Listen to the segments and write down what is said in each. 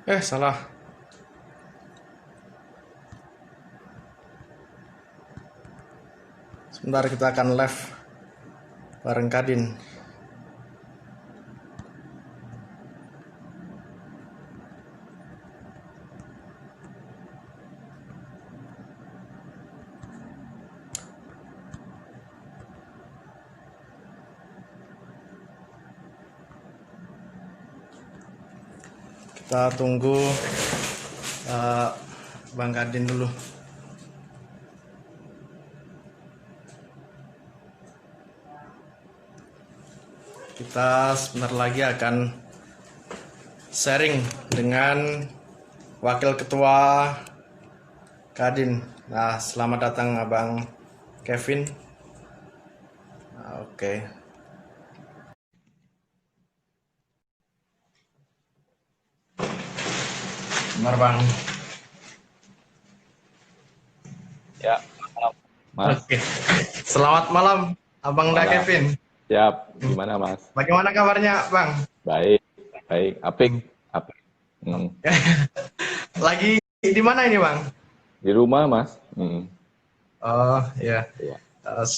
Salah. Sebentar kita akan live bareng Kadin. Kita tunggu eh, Bang Kadin dulu. Kita sebentar lagi akan sharing dengan Wakil Ketua Kadin. Nah, selamat datang Abang Kevin. Oke. Benar Bang. Ya, Mas. Oke. Selamat malam Abang Da Malam. Kevin. Siap. Gimana, Mas? Bagaimana kabarnya Bang? Baik, baik. Apik, apik. Lagi di mana ini Bang? Di rumah, Mas. Oh ya. Iya.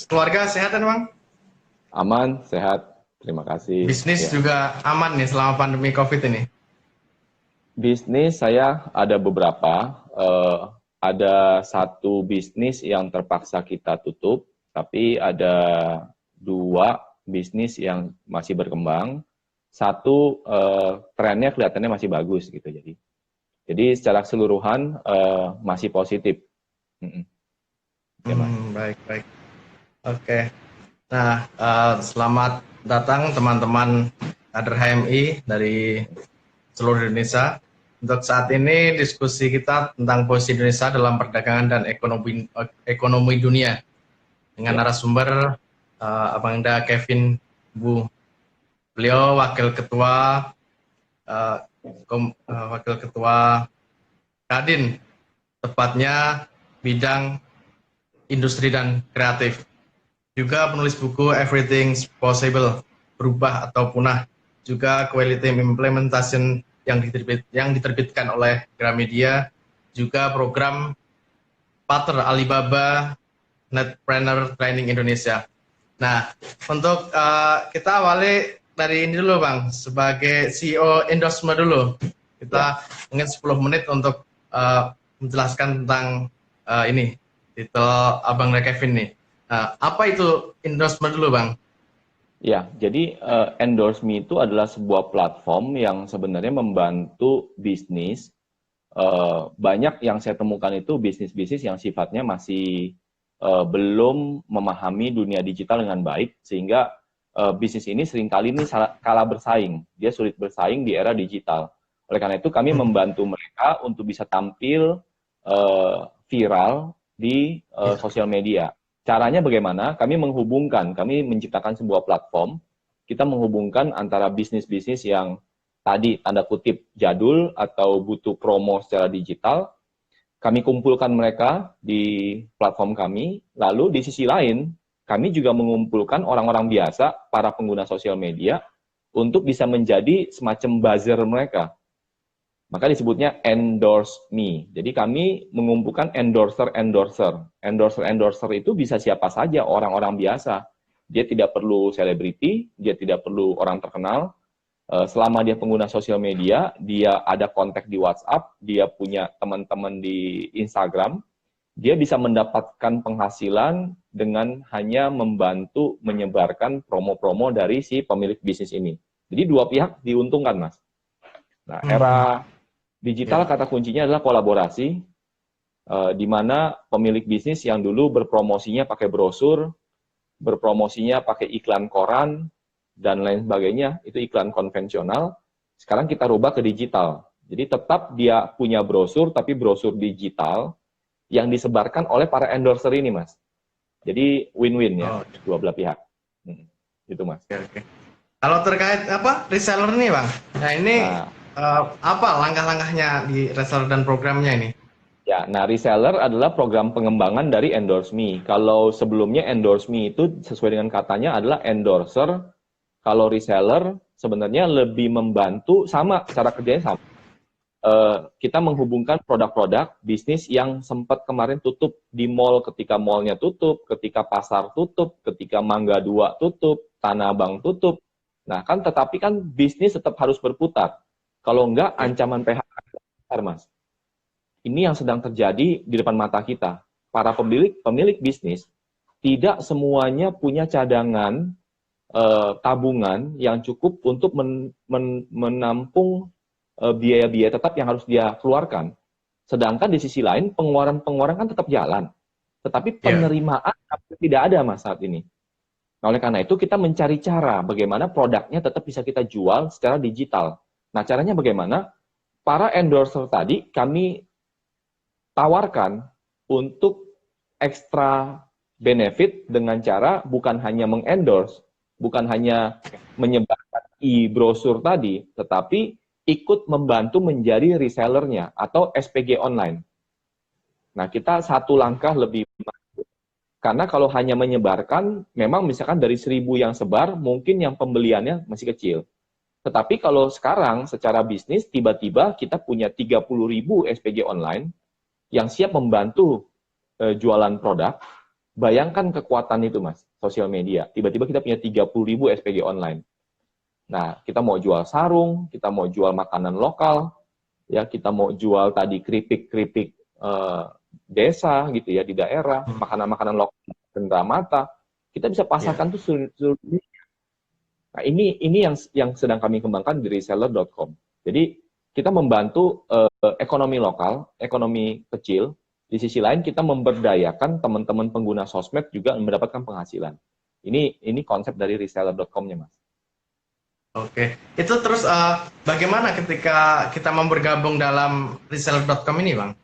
Keluarga sehat kan Bang? Aman, sehat. Terima kasih. Bisnis Ya. juga aman nih selama pandemi COVID ini. Bisnis saya ada beberapa. Ada satu bisnis yang terpaksa kita tutup, tapi ada dua bisnis yang masih berkembang. Satu trennya kelihatannya masih bagus gitu. Jadi secara keseluruhan masih positif. Oke, Mas. Baik, baik. Oke. Nah, selamat datang teman-teman kader HMI dari seluruh Indonesia. Untuk saat ini diskusi kita tentang posisi Indonesia dalam perdagangan dan ekonomi dunia dengan narasumber Abang Da Kevin Bu. Beliau eh, wakil ketua Kadin, tepatnya bidang industri dan kreatif. Juga penulis buku Everything's Possible, berubah atau punah. Juga Quality Implementation yang diterbitkan oleh Gramedia. Juga program Pater Alibaba Netpreneur Training Indonesia. Nah, untuk kita awali dari ini dulu Bang, sebagai CEO endorsement dulu. Kita mungkin 10 menit untuk menjelaskan tentang ini, titel Abang Da Kevin nih. Apa itu endorsement dulu Bang? Ya, jadi Endorse Me itu adalah sebuah platform yang sebenarnya membantu bisnis. Banyak yang saya temukan itu bisnis-bisnis yang sifatnya masih belum memahami dunia digital dengan baik, sehingga bisnis ini seringkali ini kalah bersaing. Dia sulit bersaing di era digital. Oleh karena itu kami membantu mereka untuk bisa tampil viral di sosial media. Caranya bagaimana? Kami menciptakan sebuah platform, kita menghubungkan antara bisnis-bisnis yang tadi tanda kutip jadul atau butuh promo secara digital, kami kumpulkan mereka di platform kami, lalu di sisi lain, kami juga mengumpulkan orang-orang biasa, para pengguna sosial media, untuk bisa menjadi semacam buzzer mereka. Maka disebutnya endorse me. Jadi kami mengumpulkan endorser-endorser. Endorser-endorser itu bisa siapa saja, orang-orang biasa. Dia tidak perlu selebriti, dia tidak perlu orang terkenal. Selama dia pengguna sosial media, dia ada kontak di WhatsApp, dia punya teman-teman di Instagram, dia bisa mendapatkan penghasilan dengan hanya membantu menyebarkan promo-promo dari si pemilik bisnis ini. Jadi dua pihak diuntungkan, Mas. Nah, era digital kata kuncinya adalah kolaborasi, di mana pemilik bisnis yang dulu berpromosinya pakai brosur, berpromosinya pakai iklan koran, dan lain sebagainya, itu iklan konvensional, sekarang kita rubah ke digital. Jadi tetap dia punya brosur, tapi brosur digital yang disebarkan oleh para endorser ini, Mas. Jadi win-win ya, dua belah pihak. Gitu, Mas. Oke. Kalau terkait reseller nih Bang, nah ini apa langkah-langkahnya di reseller dan programnya ini? Ya, nah reseller adalah program pengembangan dari Endorse Me. Kalau sebelumnya Endorse Me itu sesuai dengan katanya adalah endorser. Kalau reseller sebenarnya lebih membantu, sama cara kerjanya sama. kita menghubungkan produk-produk bisnis yang sempat kemarin tutup di mall ketika mallnya tutup, ketika pasar tutup, ketika Mangga 2 tutup, Tanah Abang tutup. Nah, kan tetapi kan bisnis tetap harus berputar. Kalau enggak, ancaman PHK besar, Mas. Ini yang sedang terjadi di depan mata kita. Para pemilik bisnis tidak semuanya punya cadangan tabungan yang cukup untuk menampung biaya-biaya tetap yang harus dia keluarkan. Sedangkan di sisi lain, pengeluaran-pengeluaran kan tetap jalan. Tetapi penerimaan tidak ada, Mas, saat ini. Nah, oleh karena itu, kita mencari cara bagaimana produknya tetap bisa kita jual secara digital. Nah, caranya bagaimana? Para endorser tadi kami tawarkan untuk ekstra benefit dengan cara bukan hanya mengendorse, bukan hanya menyebarkan e-brosur tadi, tetapi ikut membantu menjadi resellernya atau SPG online. Nah, kita satu langkah lebih maju. Karena kalau hanya menyebarkan, memang misalkan dari 1.000 yang sebar, mungkin yang pembeliannya masih kecil. Tetapi kalau sekarang secara bisnis, tiba-tiba kita punya 30.000 SPG online yang siap membantu jualan produk. Bayangkan kekuatan itu, Mas, sosial media. Tiba-tiba kita punya 30.000 SPG online. Nah, kita mau jual sarung, kita mau jual makanan lokal, ya kita mau jual tadi keripik-keripik desa gitu ya di daerah, makanan-makanan lokal Cendramata, kita bisa pasarkan tuh seluruh dunia. Nah, ini yang sedang kami kembangkan di reseller.com. Jadi kita membantu ekonomi lokal, ekonomi kecil. Di sisi lain kita memberdayakan teman-teman pengguna sosmed juga mendapatkan penghasilan. Ini konsep dari reseller.com-nya, Mas. Oke, itu terus bagaimana ketika kita mau bergabung dalam reseller.com ini, Bang?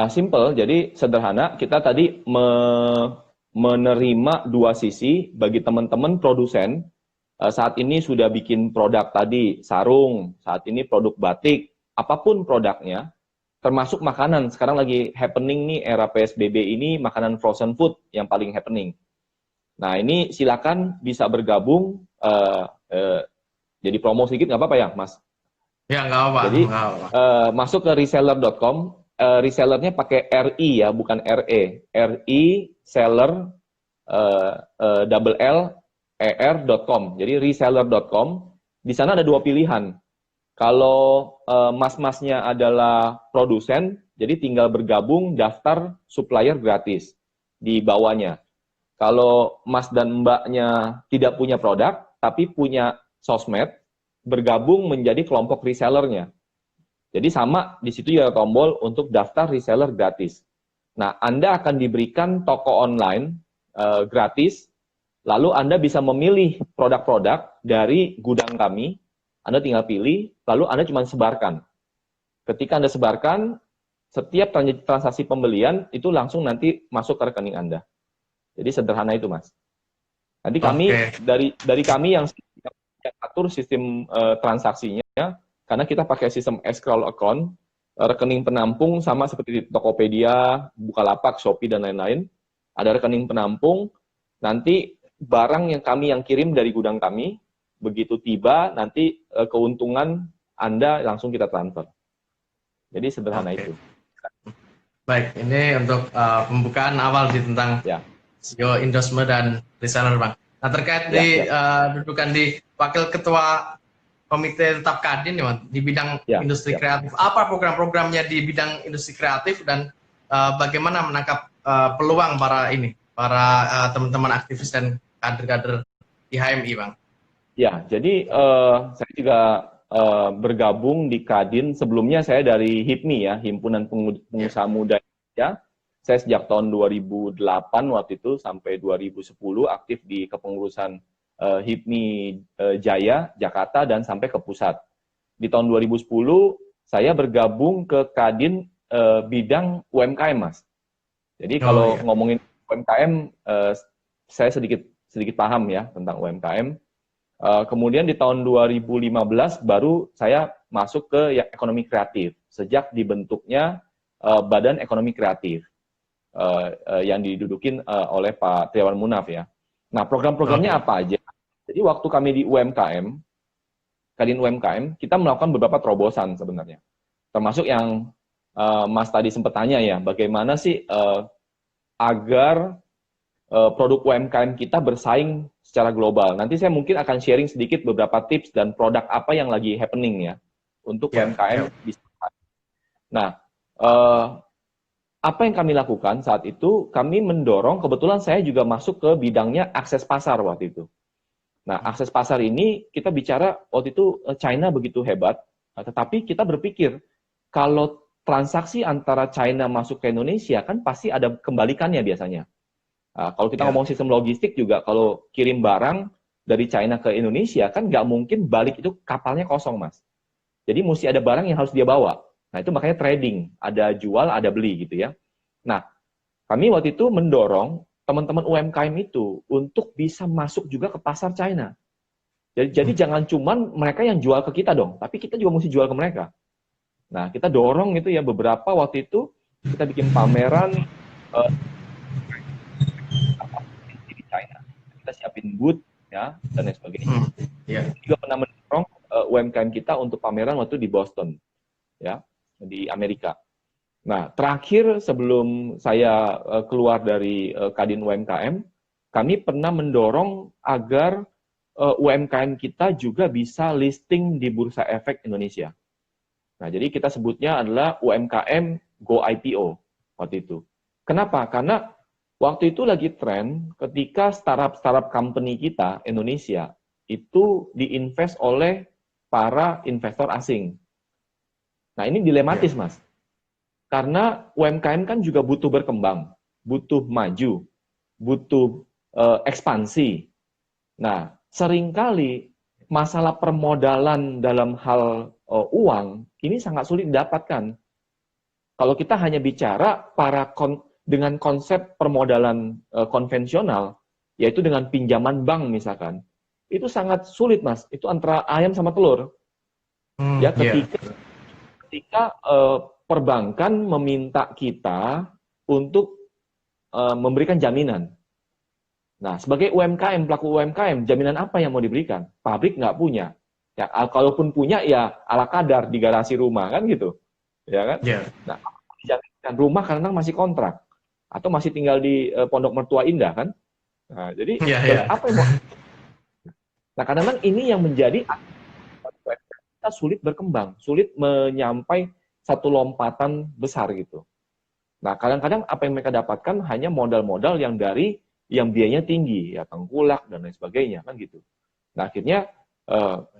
Simple, jadi sederhana. Kita tadi menerima dua sisi bagi teman-teman produsen. Saat ini sudah bikin produk tadi, sarung, saat ini produk batik, apapun produknya, termasuk makanan. Sekarang lagi happening nih, era PSBB ini, makanan frozen food yang paling happening. Nah, ini silakan bisa bergabung. Jadi promo sedikit nggak apa-apa ya, Mas? Ya, nggak apa-apa. Jadi masuk ke reseller.com, resellernya pakai RI ya, bukan RE. RI seller double L er.com. Jadi reseller.com. Di sana ada dua pilihan. Kalau mas-masnya adalah produsen, jadi tinggal bergabung daftar supplier gratis di bawahnya. Kalau mas dan mbaknya tidak punya produk, tapi punya sosmed, bergabung menjadi kelompok resellernya. Jadi sama, di situ ya tombol untuk daftar reseller gratis. Nah, Anda akan diberikan toko online gratis, lalu Anda bisa memilih produk-produk dari gudang kami, Anda tinggal pilih, lalu Anda cuma sebarkan. Ketika Anda sebarkan, setiap transaksi pembelian itu langsung nanti masuk ke rekening Anda. Jadi sederhana itu, Mas. Nanti kami, dari kami yang atur sistem transaksinya, karena kita pakai sistem escrow account, rekening penampung sama seperti di Tokopedia, Bukalapak, Shopee, dan lain-lain. Ada rekening penampung, nanti barang yang kami yang kirim dari gudang kami, begitu tiba, nanti keuntungan Anda langsung kita transfer. Jadi sederhana itu. Baik, ini untuk pembukaan awal tentang SEO, endorsement, dan reseller, Bang. Nah, terkait dudukan di Wakil Ketua Komite Tetap Kadin, ya, di bidang industri kreatif, apa program-programnya di bidang industri kreatif dan bagaimana menangkap peluang para teman-teman aktivis dan kader-kader di HMI, Bang? Ya, jadi saya juga bergabung di Kadin. Sebelumnya saya dari HIPMI ya, Himpunan Pengusaha Muda Indonesia. Saya sejak tahun 2008 waktu itu sampai 2010 aktif di kepengurusan HIPMI Jaya, Jakarta, dan sampai ke pusat. Di tahun 2010 saya bergabung ke Kadin bidang UMKM, Mas. Jadi kalau ngomongin UMKM, saya sedikit paham ya tentang UMKM. Kemudian di tahun 2015 baru saya masuk ke ekonomi kreatif sejak dibentuknya Badan Ekonomi Kreatif yang didudukin oleh Pak Triawan Munaf ya. Nah, program-programnya apa aja? Jadi waktu kami di UMKM, Kadin UMKM, kita melakukan beberapa terobosan sebenarnya. Termasuk yang Mas tadi sempat tanya ya, bagaimana sih agar produk UMKM kita bersaing secara global. Nanti saya mungkin akan sharing sedikit beberapa tips dan produk apa yang lagi happening ya untuk Ya, UMKM ya. bisa. Nah, eh, apa yang kami lakukan saat itu, kami mendorong, kebetulan saya juga masuk ke bidangnya akses pasar waktu itu. Nah, akses pasar ini kita bicara waktu itu China begitu hebat, tetapi kita berpikir kalau transaksi antara China masuk ke Indonesia kan pasti ada kembalikannya biasanya. Kalau kita Ya. ngomong sistem logistik juga, kalau kirim barang dari China ke Indonesia kan nggak mungkin balik itu kapalnya kosong, Mas. Jadi mesti ada barang yang harus dia bawa. Nah, itu makanya trading, ada jual, ada beli gitu ya. Nah, kami waktu itu mendorong teman-teman UMKM itu untuk bisa masuk juga ke pasar China. Jadi jangan cuman mereka yang jual ke kita dong, tapi kita juga mesti jual ke mereka. Nah, kita dorong itu ya beberapa waktu itu kita bikin pameran di China. Kita siapin booth ya dan lain sebagainya. Ya. Kita juga pernah mendorong UMKM kita untuk pameran waktu di Boston ya, di Amerika. Nah, terakhir sebelum saya keluar dari Kadin UMKM, kami pernah mendorong agar UMKM kita juga bisa listing di Bursa Efek Indonesia. Nah, jadi kita sebutnya adalah UMKM Go IPO waktu itu. Kenapa? Karena waktu itu lagi tren ketika startup company kita Indonesia itu diinvest oleh para investor asing. Nah, ini dilematis, Mas. Karena UMKM kan juga butuh berkembang, butuh maju, butuh ekspansi. Nah, seringkali masalah permodalan dalam hal uang ini sangat sulit didapatkan. Kalau kita hanya bicara dengan konsep permodalan konvensional, yaitu dengan pinjaman bank misalkan, itu sangat sulit, Mas. Itu antara ayam sama telur. Ya, ketika perbankan meminta kita untuk memberikan jaminan. Nah, sebagai UMKM, pelaku UMKM, jaminan apa yang mau diberikan? Pabrik nggak punya. Ya, kalaupun punya, ya ala kadar di garasi rumah, kan gitu. Ya kan? Nah, dijaminkan rumah karena masih kontrak. Atau masih tinggal di Pondok Mertua Indah, kan? Nah, jadi, apa yang mau... Nah, kadang-kadang ini yang menjadi kita sulit berkembang, sulit menyampai satu lompatan besar gitu. Nah, kadang-kadang apa yang mereka dapatkan hanya modal-modal yang biayanya tinggi, ya tengkulak dan lain sebagainya, kan gitu. Nah, akhirnya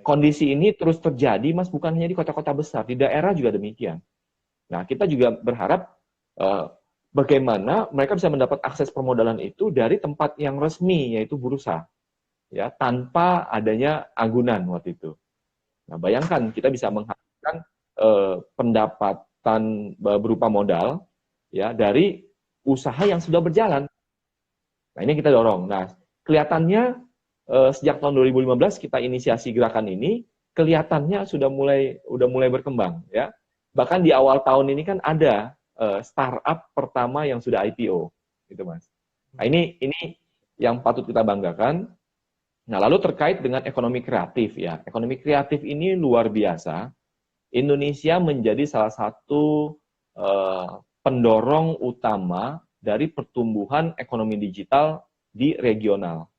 kondisi ini terus terjadi, Mas, bukan hanya di kota-kota besar, di daerah juga demikian. Nah, kita juga berharap bagaimana mereka bisa mendapat akses permodalan itu dari tempat yang resmi, yaitu bursa, ya, tanpa adanya agunan waktu itu. Nah, bayangkan kita bisa menghasilkan pendapatan berupa modal, ya, dari usaha yang sudah berjalan. Nah, ini kita dorong. Nah, kelihatannya sejak tahun 2015 kita inisiasi gerakan ini, kelihatannya sudah mulai berkembang, ya. Bahkan di awal tahun ini kan ada startup pertama yang sudah IPO, gitu, Mas. Nah, ini yang patut kita banggakan. Nah, lalu terkait dengan ekonomi kreatif, ya. Ekonomi kreatif ini luar biasa. Indonesia menjadi salah satu pendorong utama dari pertumbuhan ekonomi digital di regional,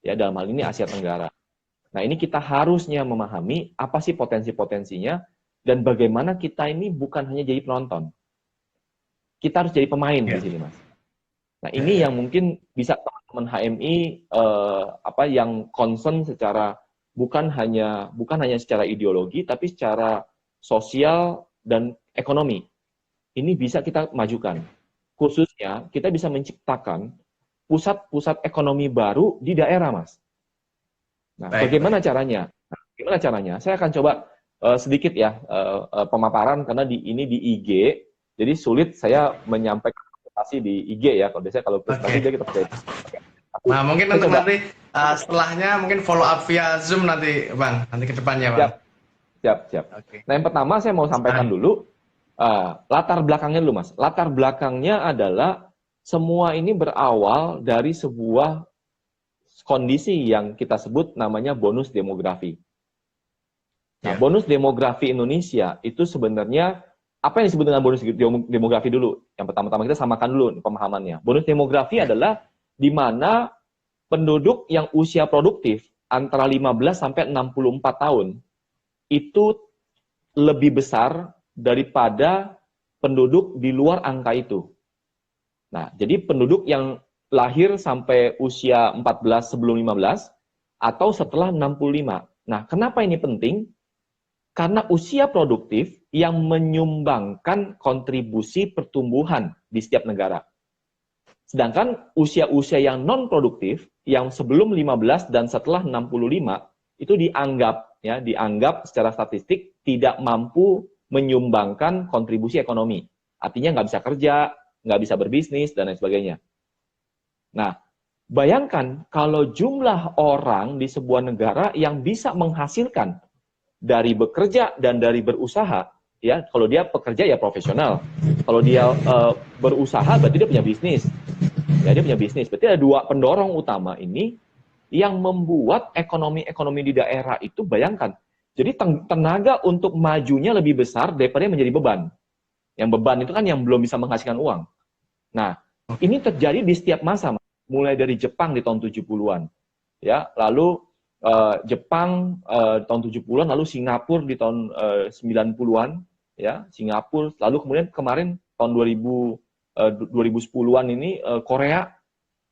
ya, dalam hal ini Asia Tenggara. Nah, ini kita harusnya memahami apa sih potensi-potensinya dan bagaimana kita ini bukan hanya jadi penonton, kita harus jadi pemain di sini, Mas. Nah, ini yang mungkin bisa teman-teman HMI yang concern secara bukan hanya secara ideologi, tapi secara sosial dan ekonomi. Ini bisa kita majukan. Khususnya kita bisa menciptakan pusat-pusat ekonomi baru di daerah, Mas. Nah, bagaimana caranya? Saya akan coba sedikit ya pemaparan karena ini di IG, jadi sulit saya menyampaikan presentasi di IG ya. Kalau biasanya kalau presentasi dia kita pakai. Nah, mungkin nanti setelahnya mungkin follow up via Zoom nanti, Bang, nanti ke depannya, Bang. Siap. Nah, yang pertama saya mau sampaikan dulu latar belakangnya dulu, Mas. Latar belakangnya adalah semua ini berawal dari sebuah kondisi yang kita sebut namanya bonus demografi. Nah, Ya. bonus demografi Indonesia itu sebenarnya apa yang disebut dengan bonus demografi dulu? Yang pertama-tama kita samakan dulu pemahamannya. Bonus demografi Ya. adalah di mana penduduk yang usia produktif antara 15 sampai 64 tahun itu lebih besar daripada penduduk di luar angka itu. Nah, jadi penduduk yang lahir sampai usia 14 sebelum 15 atau setelah 65. Nah, kenapa ini penting? Karena usia produktif yang menyumbangkan kontribusi pertumbuhan di setiap negara. Sedangkan usia-usia yang non-produktif, yang sebelum 15 dan setelah 65, itu dianggap secara statistik tidak mampu menyumbangkan kontribusi ekonomi. Artinya nggak bisa kerja, nggak bisa berbisnis, dan lain sebagainya. Nah, bayangkan kalau jumlah orang di sebuah negara yang bisa menghasilkan dari bekerja dan dari berusaha, ya, kalau dia pekerja ya profesional, kalau dia berusaha berarti dia punya bisnis, ya dia punya bisnis. Berarti ada dua pendorong utama ini yang membuat ekonomi di daerah itu, bayangkan, jadi tenaga untuk majunya lebih besar daripada yang menjadi beban. Yang beban itu kan yang belum bisa menghasilkan uang. Nah, ini terjadi di setiap masa, mulai dari Jepang di tahun 70-an, ya, lalu Jepang tahun 70-an, lalu Singapura di tahun 90-an, ya, Singapura, lalu kemudian kemarin tahun 2010-an ini Korea,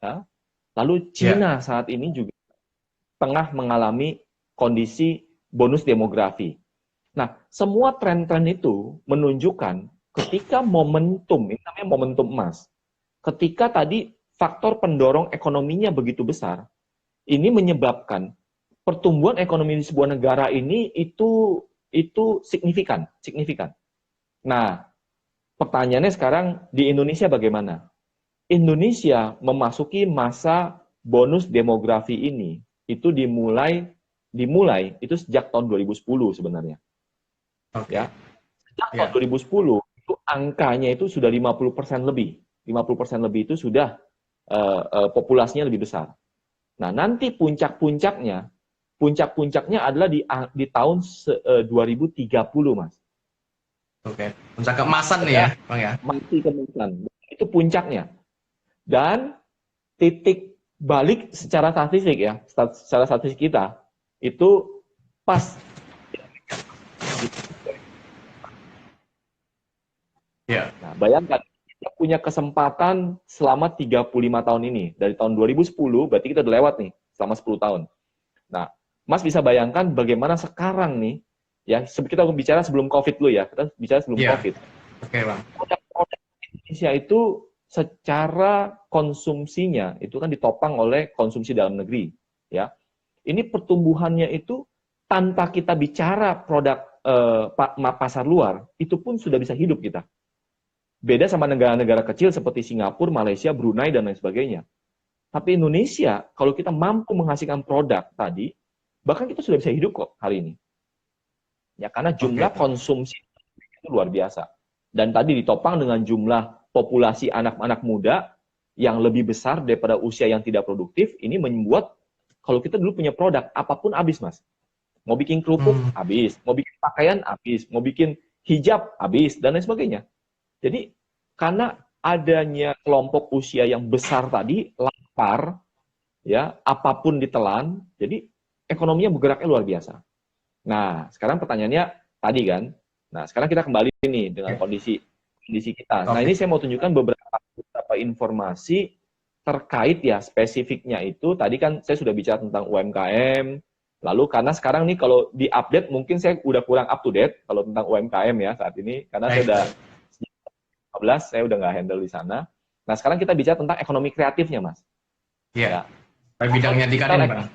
ya, lalu Cina saat ini juga tengah mengalami kondisi bonus demografi. Nah, semua tren-tren itu menunjukkan ketika momentum, ini namanya momentum emas, ketika tadi faktor pendorong ekonominya begitu besar, ini menyebabkan pertumbuhan ekonomi di sebuah negara ini itu signifikan. Nah, pertanyaannya sekarang di Indonesia bagaimana? Indonesia memasuki masa bonus demografi ini itu dimulai itu sejak tahun 2010 sebenarnya. Okay. Ya. Sejak tahun 2010 itu angkanya itu sudah 50% lebih. 50% lebih itu sudah populasinya lebih besar. Nah, nanti puncak-puncaknya adalah di tahun 2030, Mas. Oke. Puncak keemasan nih ya, Bang ya. Mati kemasan. Itu puncaknya. Dan titik balik secara statistik ya, secara statistik kita itu pas. Ya. Nah, bayangkan kita punya kesempatan selama 35 tahun ini. Dari tahun 2010 berarti kita udah lewat nih selama 10 tahun. Nah, Mas bisa bayangkan bagaimana sekarang nih, ya, kita bicara sebelum COVID dulu ya, kita bicara sebelum COVID. Oke, Bang. Produk Indonesia itu secara konsumsinya itu kan ditopang oleh konsumsi dalam negeri, ya. Ini pertumbuhannya itu tanpa kita bicara produk pasar luar, itu pun sudah bisa hidup kita. Beda sama negara-negara kecil seperti Singapura, Malaysia, Brunei, dan lain sebagainya. Tapi Indonesia, kalau kita mampu menghasilkan produk tadi, bahkan kita sudah bisa hidup kok hari ini. Ya, karena jumlah konsumsi itu luar biasa. Dan tadi ditopang dengan jumlah populasi anak-anak muda yang lebih besar daripada usia yang tidak produktif, ini membuat kalau kita dulu punya produk, apapun habis, Mas. Mau bikin kerupuk, habis. Mau bikin pakaian, habis. Mau bikin hijab, habis. Dan lain sebagainya. Jadi, karena adanya kelompok usia yang besar tadi, lapar, ya, apapun ditelan, jadi ekonominya bergeraknya luar biasa. Nah, sekarang pertanyaannya tadi kan, nah sekarang kita kembali nih dengan kondisi kita. Nah, ini saya mau tunjukkan beberapa informasi terkait ya spesifiknya itu. Tadi kan saya sudah bicara tentang UMKM, lalu karena sekarang nih kalau di-update mungkin saya udah kurang up to date kalau tentang UMKM ya saat ini, karena saya udah 15, saya udah nggak handle di sana. Nah, sekarang kita bicara tentang ekonomi kreatifnya, Mas. Iya. Ya. Bidangnya di Kadin, Bang.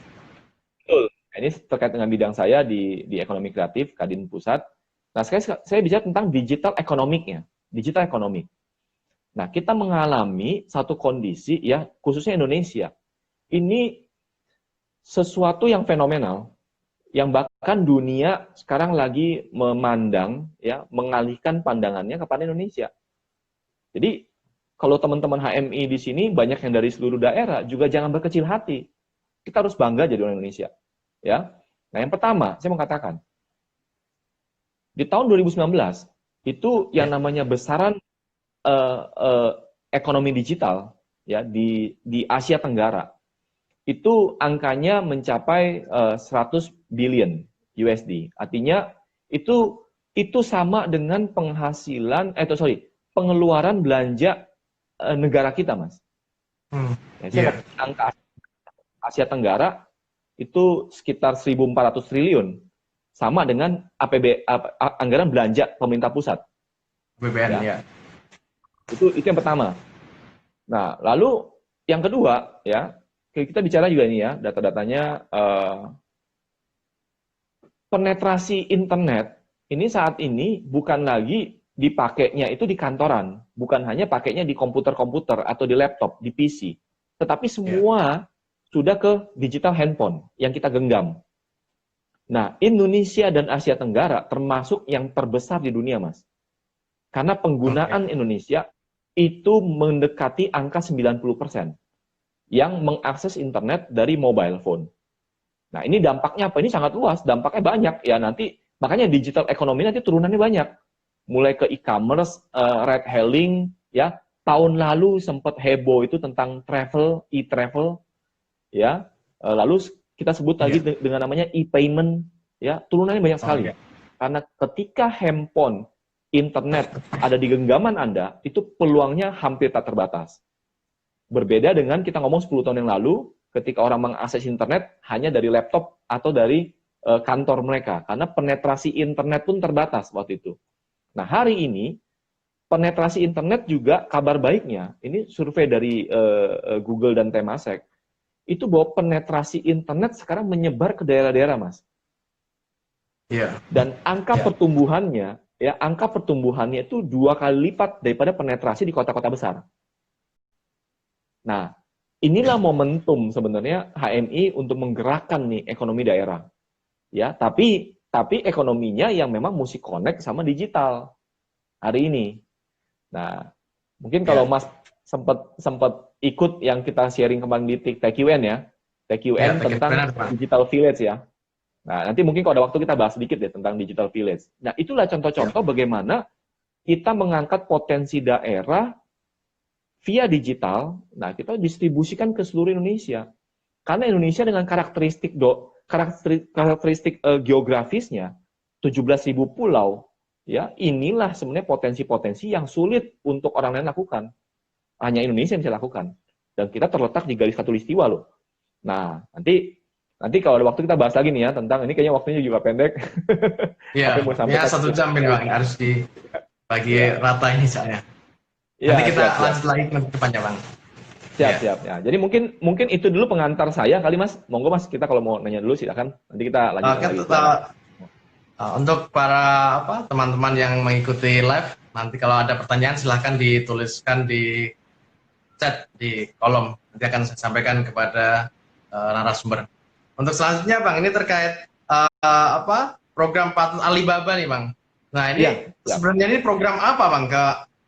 Betul. Nah, ini terkait dengan bidang saya di ekonomi kreatif, Kadin Pusat. Nah, sekarang saya bicara tentang digital economic-nya. Digital economic. Nah, kita mengalami satu kondisi, ya, khususnya Indonesia. Ini sesuatu yang fenomenal, yang bahkan dunia sekarang lagi memandang, ya, mengalihkan pandangannya kepada Indonesia. Jadi, kalau teman-teman HMI di sini banyak yang dari seluruh daerah, juga jangan berkecil hati. Kita harus bangga jadi orang Indonesia. Ya. Nah, yang pertama, saya mau katakan, di tahun 2019 itu yang namanya besaran ekonomi digital ya di Asia Tenggara itu angkanya mencapai 100 billion USD. Artinya itu sama dengan pengeluaran belanja negara kita, Mas. Ya, saya angka Asia Tenggara itu sekitar 1.400 triliun, sama dengan anggaran belanja pemerintah pusat. BPN ya. Itu yang pertama. Nah, lalu yang kedua ya, kita bicara juga ini ya, data-datanya penetrasi internet ini saat ini bukan lagi dipakainya itu di kantoran, bukan hanya pakainya di komputer-komputer atau di laptop, di PC, tetapi semua sudah ke digital handphone yang kita genggam. Nah, Indonesia dan Asia Tenggara termasuk yang terbesar di dunia, Mas. Karena penggunaan Indonesia itu mendekati angka 90% yang mengakses internet dari mobile phone. Nah, ini dampaknya apa? Ini sangat luas, dampaknya banyak. Ya, nanti makanya digital ekonomi nanti turunannya banyak. Mulai ke e-commerce, ride hailing, ya. Tahun lalu sempat heboh itu tentang travel, e-travel, ya. Lalu kita sebut lagi dengan namanya e-payment, ya. Turunannya banyak sekali. Karena ketika handphone, internet ada di genggaman Anda, itu peluangnya hampir tak terbatas. Berbeda dengan kita ngomong 10 tahun yang lalu, ketika orang mengakses internet hanya dari laptop atau dari kantor mereka. Karena penetrasi internet pun terbatas waktu itu. Nah, hari ini, penetrasi internet juga kabar baiknya, ini survei dari Google dan Temasek, itu bahwa penetrasi internet sekarang menyebar ke daerah-daerah, Mas. Dan angka pertumbuhannya, ya, angka pertumbuhannya itu 2 kali lipat daripada penetrasi di kota-kota besar. Nah, inilah momentum sebenarnya HMI untuk menggerakkan nih ekonomi daerah. Ya, tapi ekonominya yang memang mesti connect sama digital hari ini. Nah, mungkin kalau Mas sempat ikut yang kita sharing kemarin di TQN ya, TQN tentang Digital Village ya. Nah, nanti mungkin kalau ada waktu kita bahas sedikit deh tentang Digital Village. Nah, itulah contoh-contoh bagaimana kita mengangkat potensi daerah via digital. Nah, kita distribusikan ke seluruh Indonesia. Karena Indonesia dengan karakteristik geografisnya 17.000 pulau, ya, inilah sebenarnya potensi-potensi yang sulit untuk orang lain lakukan. Hanya Indonesia yang bisa lakukan. Dan kita terletak di garis khatulistiwa loh. Nah, nanti kalau ada waktu kita bahas lagi nih ya tentang ini, kayaknya waktunya juga pendek. Iya, ya 1 jam ini Bang, harus dibagi rata ini soalnya. Ya, nanti kita lanjut lagi ke depannya Bang. Siap. Ya. Jadi mungkin itu dulu pengantar saya kali Mas. Monggo Mas, kita kalau mau nanya dulu silakan. Nanti kita lanjut lagi. Untuk para teman-teman yang mengikuti live, nanti kalau ada pertanyaan silahkan dituliskan di chat di kolom. Nanti akan saya sampaikan kepada narasumber. Untuk selanjutnya Bang, ini terkait program Patut Alibaba nih Bang. Nah ini sebenarnya ini program apa Bang ke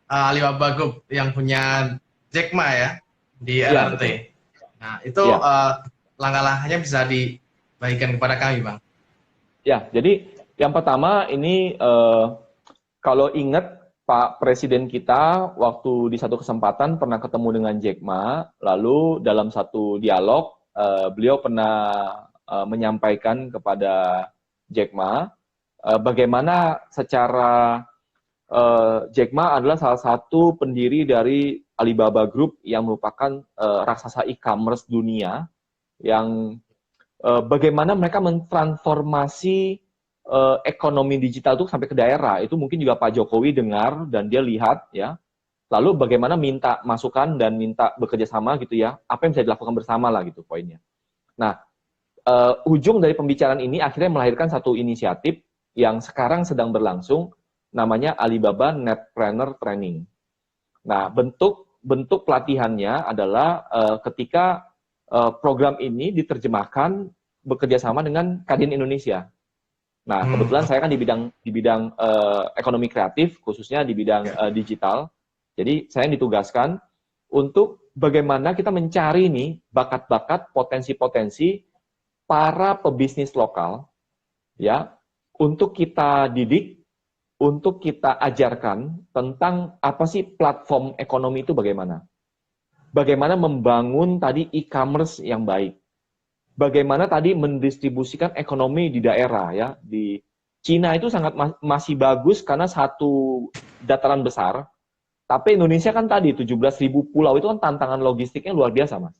Alibaba Group yang punya Jack Ma ya di LRT. Nah itu langkah-langkahnya bisa dibagikan kepada kami Bang. Ya, jadi yang pertama ini kalau ingat Pak Presiden kita waktu di satu kesempatan pernah ketemu dengan Jack Ma, lalu dalam satu dialog beliau pernah menyampaikan kepada Jack Ma bagaimana secara Jack Ma adalah salah satu pendiri dari Alibaba Group yang merupakan raksasa e-commerce dunia yang bagaimana mereka mentransformasi ekonomi digital itu sampai ke daerah. Itu mungkin juga Pak Jokowi dengar dan dia lihat ya. Lalu bagaimana minta masukan dan minta bekerja sama gitu ya. Apa yang bisa dilakukan bersama lah gitu poinnya. Nah, ujung dari pembicaraan ini akhirnya melahirkan satu inisiatif yang sekarang sedang berlangsung, namanya Alibaba Netpreneur Training. Nah, bentuk pelatihannya adalah ketika program ini diterjemahkan bekerja sama dengan Kadin Indonesia. Nah, kebetulan saya kan di bidang ekonomi kreatif, khususnya di bidang digital. Jadi saya ditugaskan untuk bagaimana kita mencari nih bakat-bakat, potensi-potensi para pebisnis lokal, ya, untuk kita didik untuk kita ajarkan tentang apa sih platform ekonomi itu bagaimana. Bagaimana membangun tadi e-commerce yang baik. Bagaimana tadi mendistribusikan ekonomi di daerah ya. Di Cina itu sangat masih bagus karena satu dataran besar. Tapi Indonesia kan tadi 17.000 pulau itu kan tantangan logistiknya luar biasa, Mas.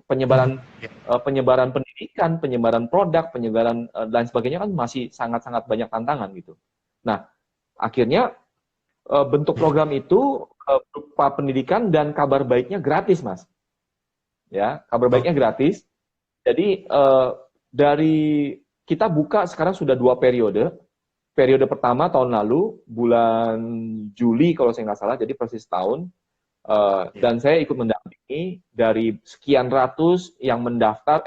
Penyebaran pendidikan, penyebaran produk, penyebaran dan sebagainya kan masih sangat-sangat banyak tantangan gitu. Nah, akhirnya bentuk program itu berupa pendidikan dan kabar baiknya gratis, Mas. Ya, kabar baiknya gratis. Jadi dari kita buka sekarang sudah 2 periode. Periode pertama tahun lalu, bulan Juli kalau saya nggak salah, jadi persis tahun. Dan saya ikut mendampingi dari sekian ratus yang mendaftar,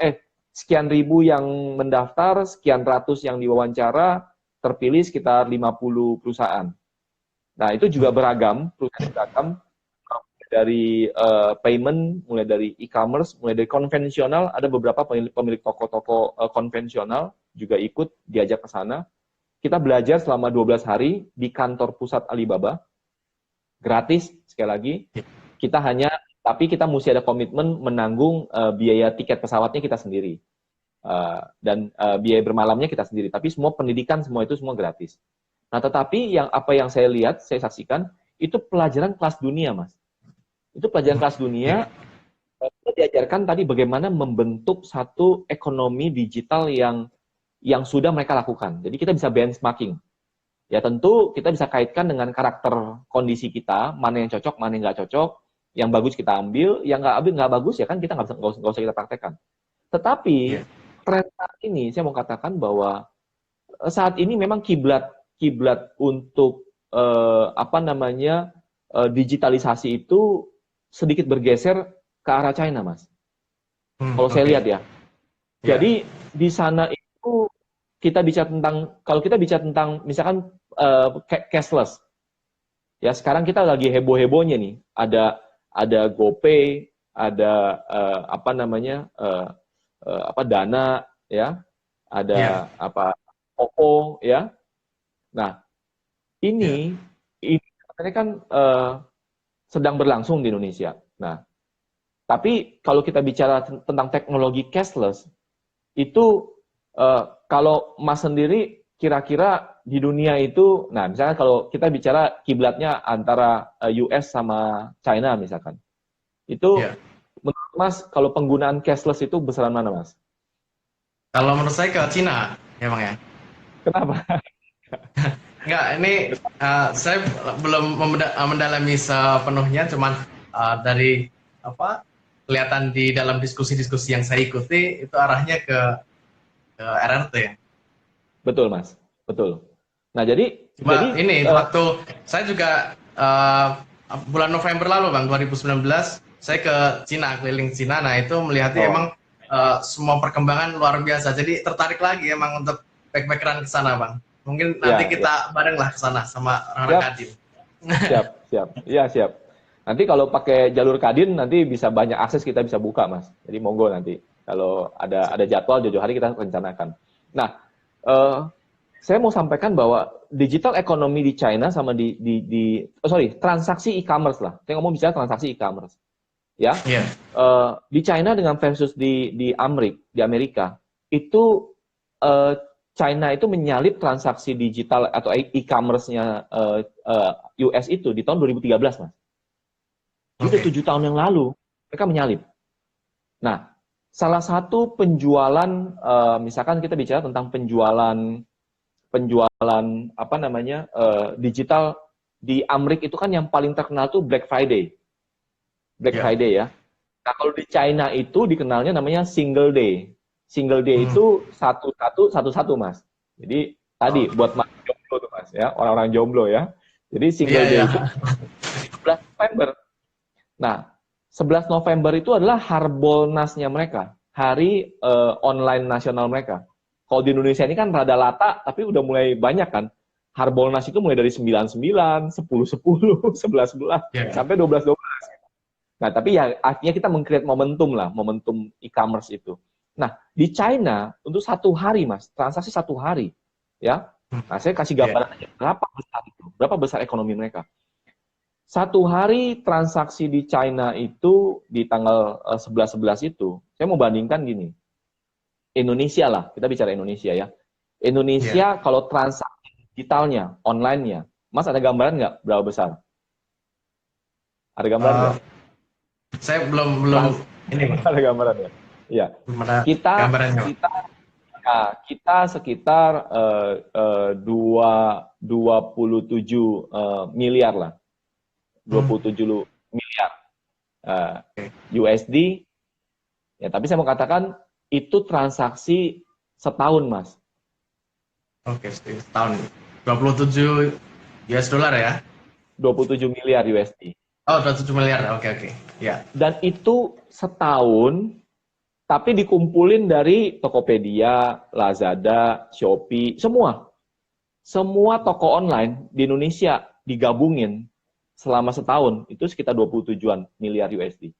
sekian ribu yang mendaftar, sekian ratus yang diwawancara, terpilih sekitar 50 perusahaan. Nah, itu juga beragam, perusahaan beragam, dari payment, mulai dari e-commerce, mulai dari konvensional, ada beberapa pemilik toko-toko konvensional juga ikut diajak ke sana. Kita belajar selama 12 hari di kantor pusat Alibaba, gratis, sekali lagi. Tapi kita mesti ada komitmen menanggung biaya tiket pesawatnya kita sendiri. Dan biaya bermalamnya kita sendiri. Tapi semua pendidikan, semua itu semua gratis. Nah, tetapi apa yang saya lihat, saya saksikan, itu pelajaran kelas dunia, Mas. Itu pelajaran kelas dunia, kita diajarkan tadi bagaimana membentuk satu ekonomi digital yang sudah mereka lakukan. Jadi kita bisa benchmarking. Ya tentu kita bisa kaitkan dengan karakter kondisi kita, mana yang cocok, mana yang nggak cocok, yang bagus kita ambil, yang nggak bagus ya kan kita nggak usah kita praktekkan. Tetapi tren saat ini saya mau katakan bahwa saat ini memang kiblat untuk digitalisasi itu sedikit bergeser ke arah China, Mas. Kalau saya lihat ya. Jadi di sana itu kalau kita bicara tentang misalkan cashless. Ya, sekarang kita lagi heboh-hebohnya nih. Ada GoPay, ada Dana ya. Ada OVO ya. Nah, ini kan sedang berlangsung di Indonesia. Nah, tapi kalau kita bicara tentang teknologi cashless, itu kalau Mas sendiri kira-kira di dunia itu, nah misalnya kalau kita bicara kiblatnya antara US sama China misalkan, itu menurut Mas kalau penggunaan cashless itu besaran mana, Mas? Kalau menurut saya ke Cina, ya Bang ya. Kenapa? Enggak, ini saya belum mendalami sepenuhnya, cuman dari kelihatan di dalam diskusi-diskusi yang saya ikuti itu arahnya ke RRT ya. Betul, Mas. Betul. Nah, waktu saya juga bulan November lalu, Bang, 2019, saya ke Cina, keliling Cina. Nah, itu melihatnya emang semua perkembangan luar biasa. Jadi tertarik lagi emang untuk backpackeran ke sana, Bang. Mungkin nanti kita bareng lah ke sana sama orang-orang Kadin. Siap. Iya, siap. Nanti kalau pakai jalur Kadin, nanti bisa banyak akses kita bisa buka, Mas. Jadi monggo nanti. Kalau ada jadwal, jauh-jauh hari kita rencanakan. Nah, saya mau sampaikan bahwa digital ekonomi di China sama transaksi e-commerce lah. Saya ngomong bicara transaksi e-commerce. Ya. Di China dengan versus di Amerika, itu China itu menyalip transaksi digital atau e-commerce-nya US itu di tahun 2013, Mas. Itu 7 tahun yang lalu, mereka menyalip. Nah, salah satu penjualan, misalkan kita bicara tentang penjualan digital di Amerika itu kan yang paling terkenal tuh Black Friday. Friday ya. Nah, kalau di China itu dikenalnya namanya Single Day. Single Day itu satu-satu, Mas. Jadi tadi buat mas jomblo tuh, Mas ya, orang-orang jomblo ya. Jadi Single Day itu 11 November. Nah, 11 November itu adalah Harbolnas-nya mereka, hari online nasional mereka. Kalau di Indonesia ini kan rada lata, tapi udah mulai banyak kan. Harbolnas itu mulai dari 99, 10-10, 11-11, sampai 12-12. Nah, tapi ya artinya kita meng-create momentum e-commerce itu. Nah, di China untuk 1 hari, Mas, transaksi 1 hari, ya, Nah, saya kasih Iya. gambaran aja, berapa besar itu, berapa besar ekonomi mereka. Satu hari transaksi di China itu di tanggal 11-11 itu, saya mau bandingkan gini, Indonesia lah, kita bicara Indonesia ya. Iya. Indonesia kalau transaksi digitalnya, online-nya, Mas ada gambaran nggak berapa besar? Ada gambaran Eh, nggak? saya belum belum Trans ini Bang, ada gambaran ya? Iya. belum ada Kita gambarannya Bang. kita ya, kita sekitar 27 miliar lah, Hmm, 27 miliar eh, oke. USD. Ya, tapi saya mau katakan itu transaksi setahun, Mas. Oke, setahun. 27 US dollar ya. 27 miliar USD. Oh, 27 miliar. Oke, oke. Ya. Dan itu setahun, tapi dikumpulin dari Tokopedia, Lazada, Shopee, semua. Semua toko online di Indonesia digabungin selama setahun, itu sekitar 27-an miliar USD.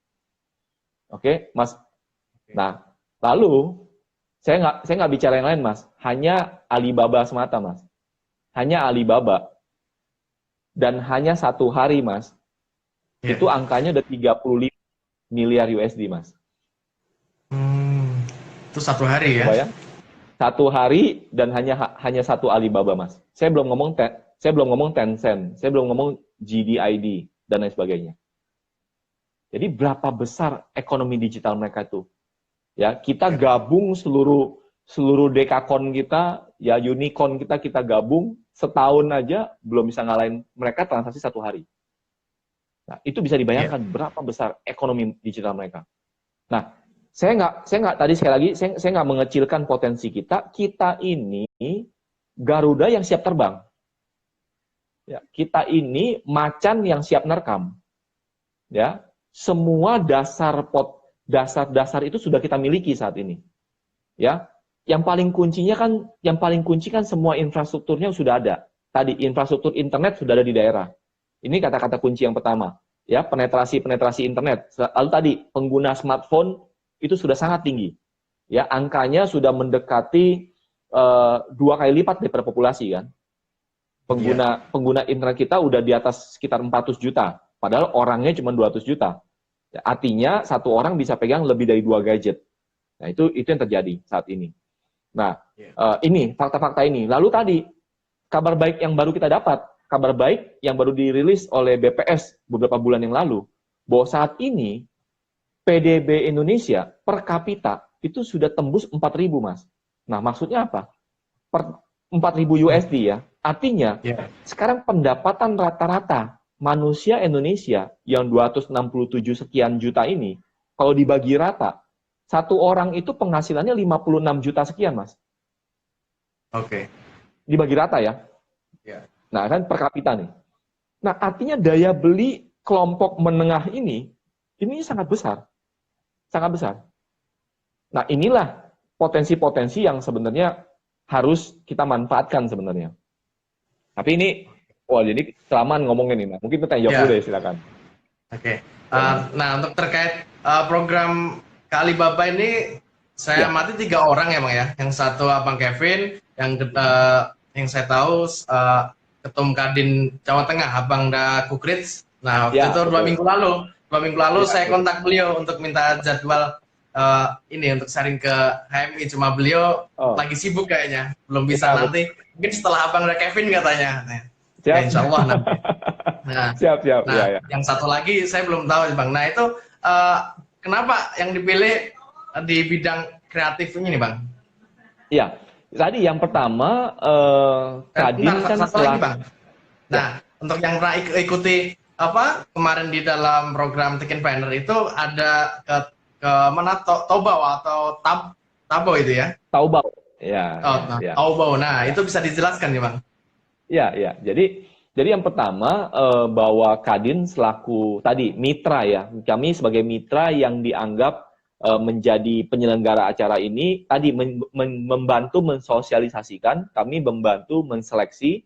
Oke, Mas. Oke. Nah, lalu saya nggak bicara yang lain, Mas. Hanya Alibaba semata, Mas. Hanya Alibaba. Dan hanya satu hari, Mas, Iya. itu angkanya udah 35 miliar USD, Mas. Hmm, itu satu hari ya. Kebayang? Satu hari dan hanya satu Alibaba, Mas. Saya belum ngomong Tencent, saya belum ngomong GDID dan lain sebagainya. Jadi berapa besar ekonomi digital mereka itu? Ya, kita Oke. gabung seluruh dekakon kita, ya unicorn kita gabung setahun aja belum bisa ngalahin mereka transaksi satu hari. Nah, itu bisa Iya. dibayangkan berapa besar ekonomi digital mereka. Nah, saya nggak tadi sekali lagi saya nggak mengecilkan potensi kita. Kita ini Garuda yang siap terbang. Ya, kita ini macan yang siap nerkam. Ya, semua dasar-dasar itu sudah kita miliki saat ini. Ya, yang paling kunci kan semua infrastrukturnya sudah ada. Tadi infrastruktur internet sudah ada di daerah. Ini kata-kata kunci yang pertama. Ya, penetrasi internet. Lalu tadi pengguna smartphone itu sudah sangat tinggi. Ya, angkanya sudah mendekati 2 kali lipat daripada populasi kan. Iya. Pengguna internet kita udah di atas sekitar 400 juta. Padahal orangnya cuma 200 juta. Ya, artinya satu orang bisa pegang lebih dari 2 gadget. Nah, itu yang terjadi saat ini. Nah, Iya. ini fakta-fakta ini. Lalu tadi kabar baik yang baru kita dapat, kabar baik yang baru dirilis oleh BPS beberapa bulan yang lalu, bahwa saat ini PDB Indonesia per kapita itu sudah tembus 4.000, Mas. Nah, maksudnya apa? Per 4.000 USD ya. Artinya, Iya. sekarang pendapatan rata-rata manusia Indonesia yang 267 sekian juta ini, kalau dibagi rata, satu orang itu penghasilannya 56 juta sekian, Mas. Oke. Dibagi rata ya. Iya. Nah, kan per kapita nih. Nah, artinya daya beli kelompok menengah ini sangat besar. Sangat besar. Nah, inilah potensi-potensi yang sebenarnya harus kita manfaatkan sebenarnya. Tapi ini, wah jadi kelamaan ngomongin ini. Mungkin kita jawab dulu Iya. deh, silakan. Oke. Ya, Nah, untuk terkait program ke Alibaba ini, saya ya, amati 3 orang ya, Bang ya. Yang satu Abang Kevin, yang saya tahu Ketum Kadin Jawa Tengah, Abang Da Kukrits. Nah, waktu ya, itu dua betul. minggu lalu, 2 minggu lalu Ya, saya betul. kontak beliau untuk minta jadwal ini untuk sharing ke HMI. Cuma beliau Oh, lagi sibuk kayaknya, belum bisa ya, betul. nanti. Mungkin setelah Abang Da Kevin katanya. Nah, ya Siap. insya Allah nanti. Nah, Siap, siap. nah, Ya, ya. yang satu lagi saya belum tahu, Bang. Nah, itu eh, kenapa yang dipilih di bidang kreatif ini nih, Bang? Ya, tadi yang pertama, Bentar, Kadin kan satu lagi, setelah, Bang. ya, Nah, untuk yang pernah ikuti apa kemarin di dalam program Tekin Banner itu ada ke mana Tobau atau Tabo itu ya? Taobao. Ya, Oh, ya, nah, ya. Taobau. Nah, Ya. itu bisa dijelaskan nih, Bang. Ya, ya. Jadi yang pertama bahwa Kadin selaku tadi mitra ya, kami sebagai mitra yang dianggap menjadi penyelenggara acara ini tadi membantu mensosialisasikan, kami membantu menseleksi,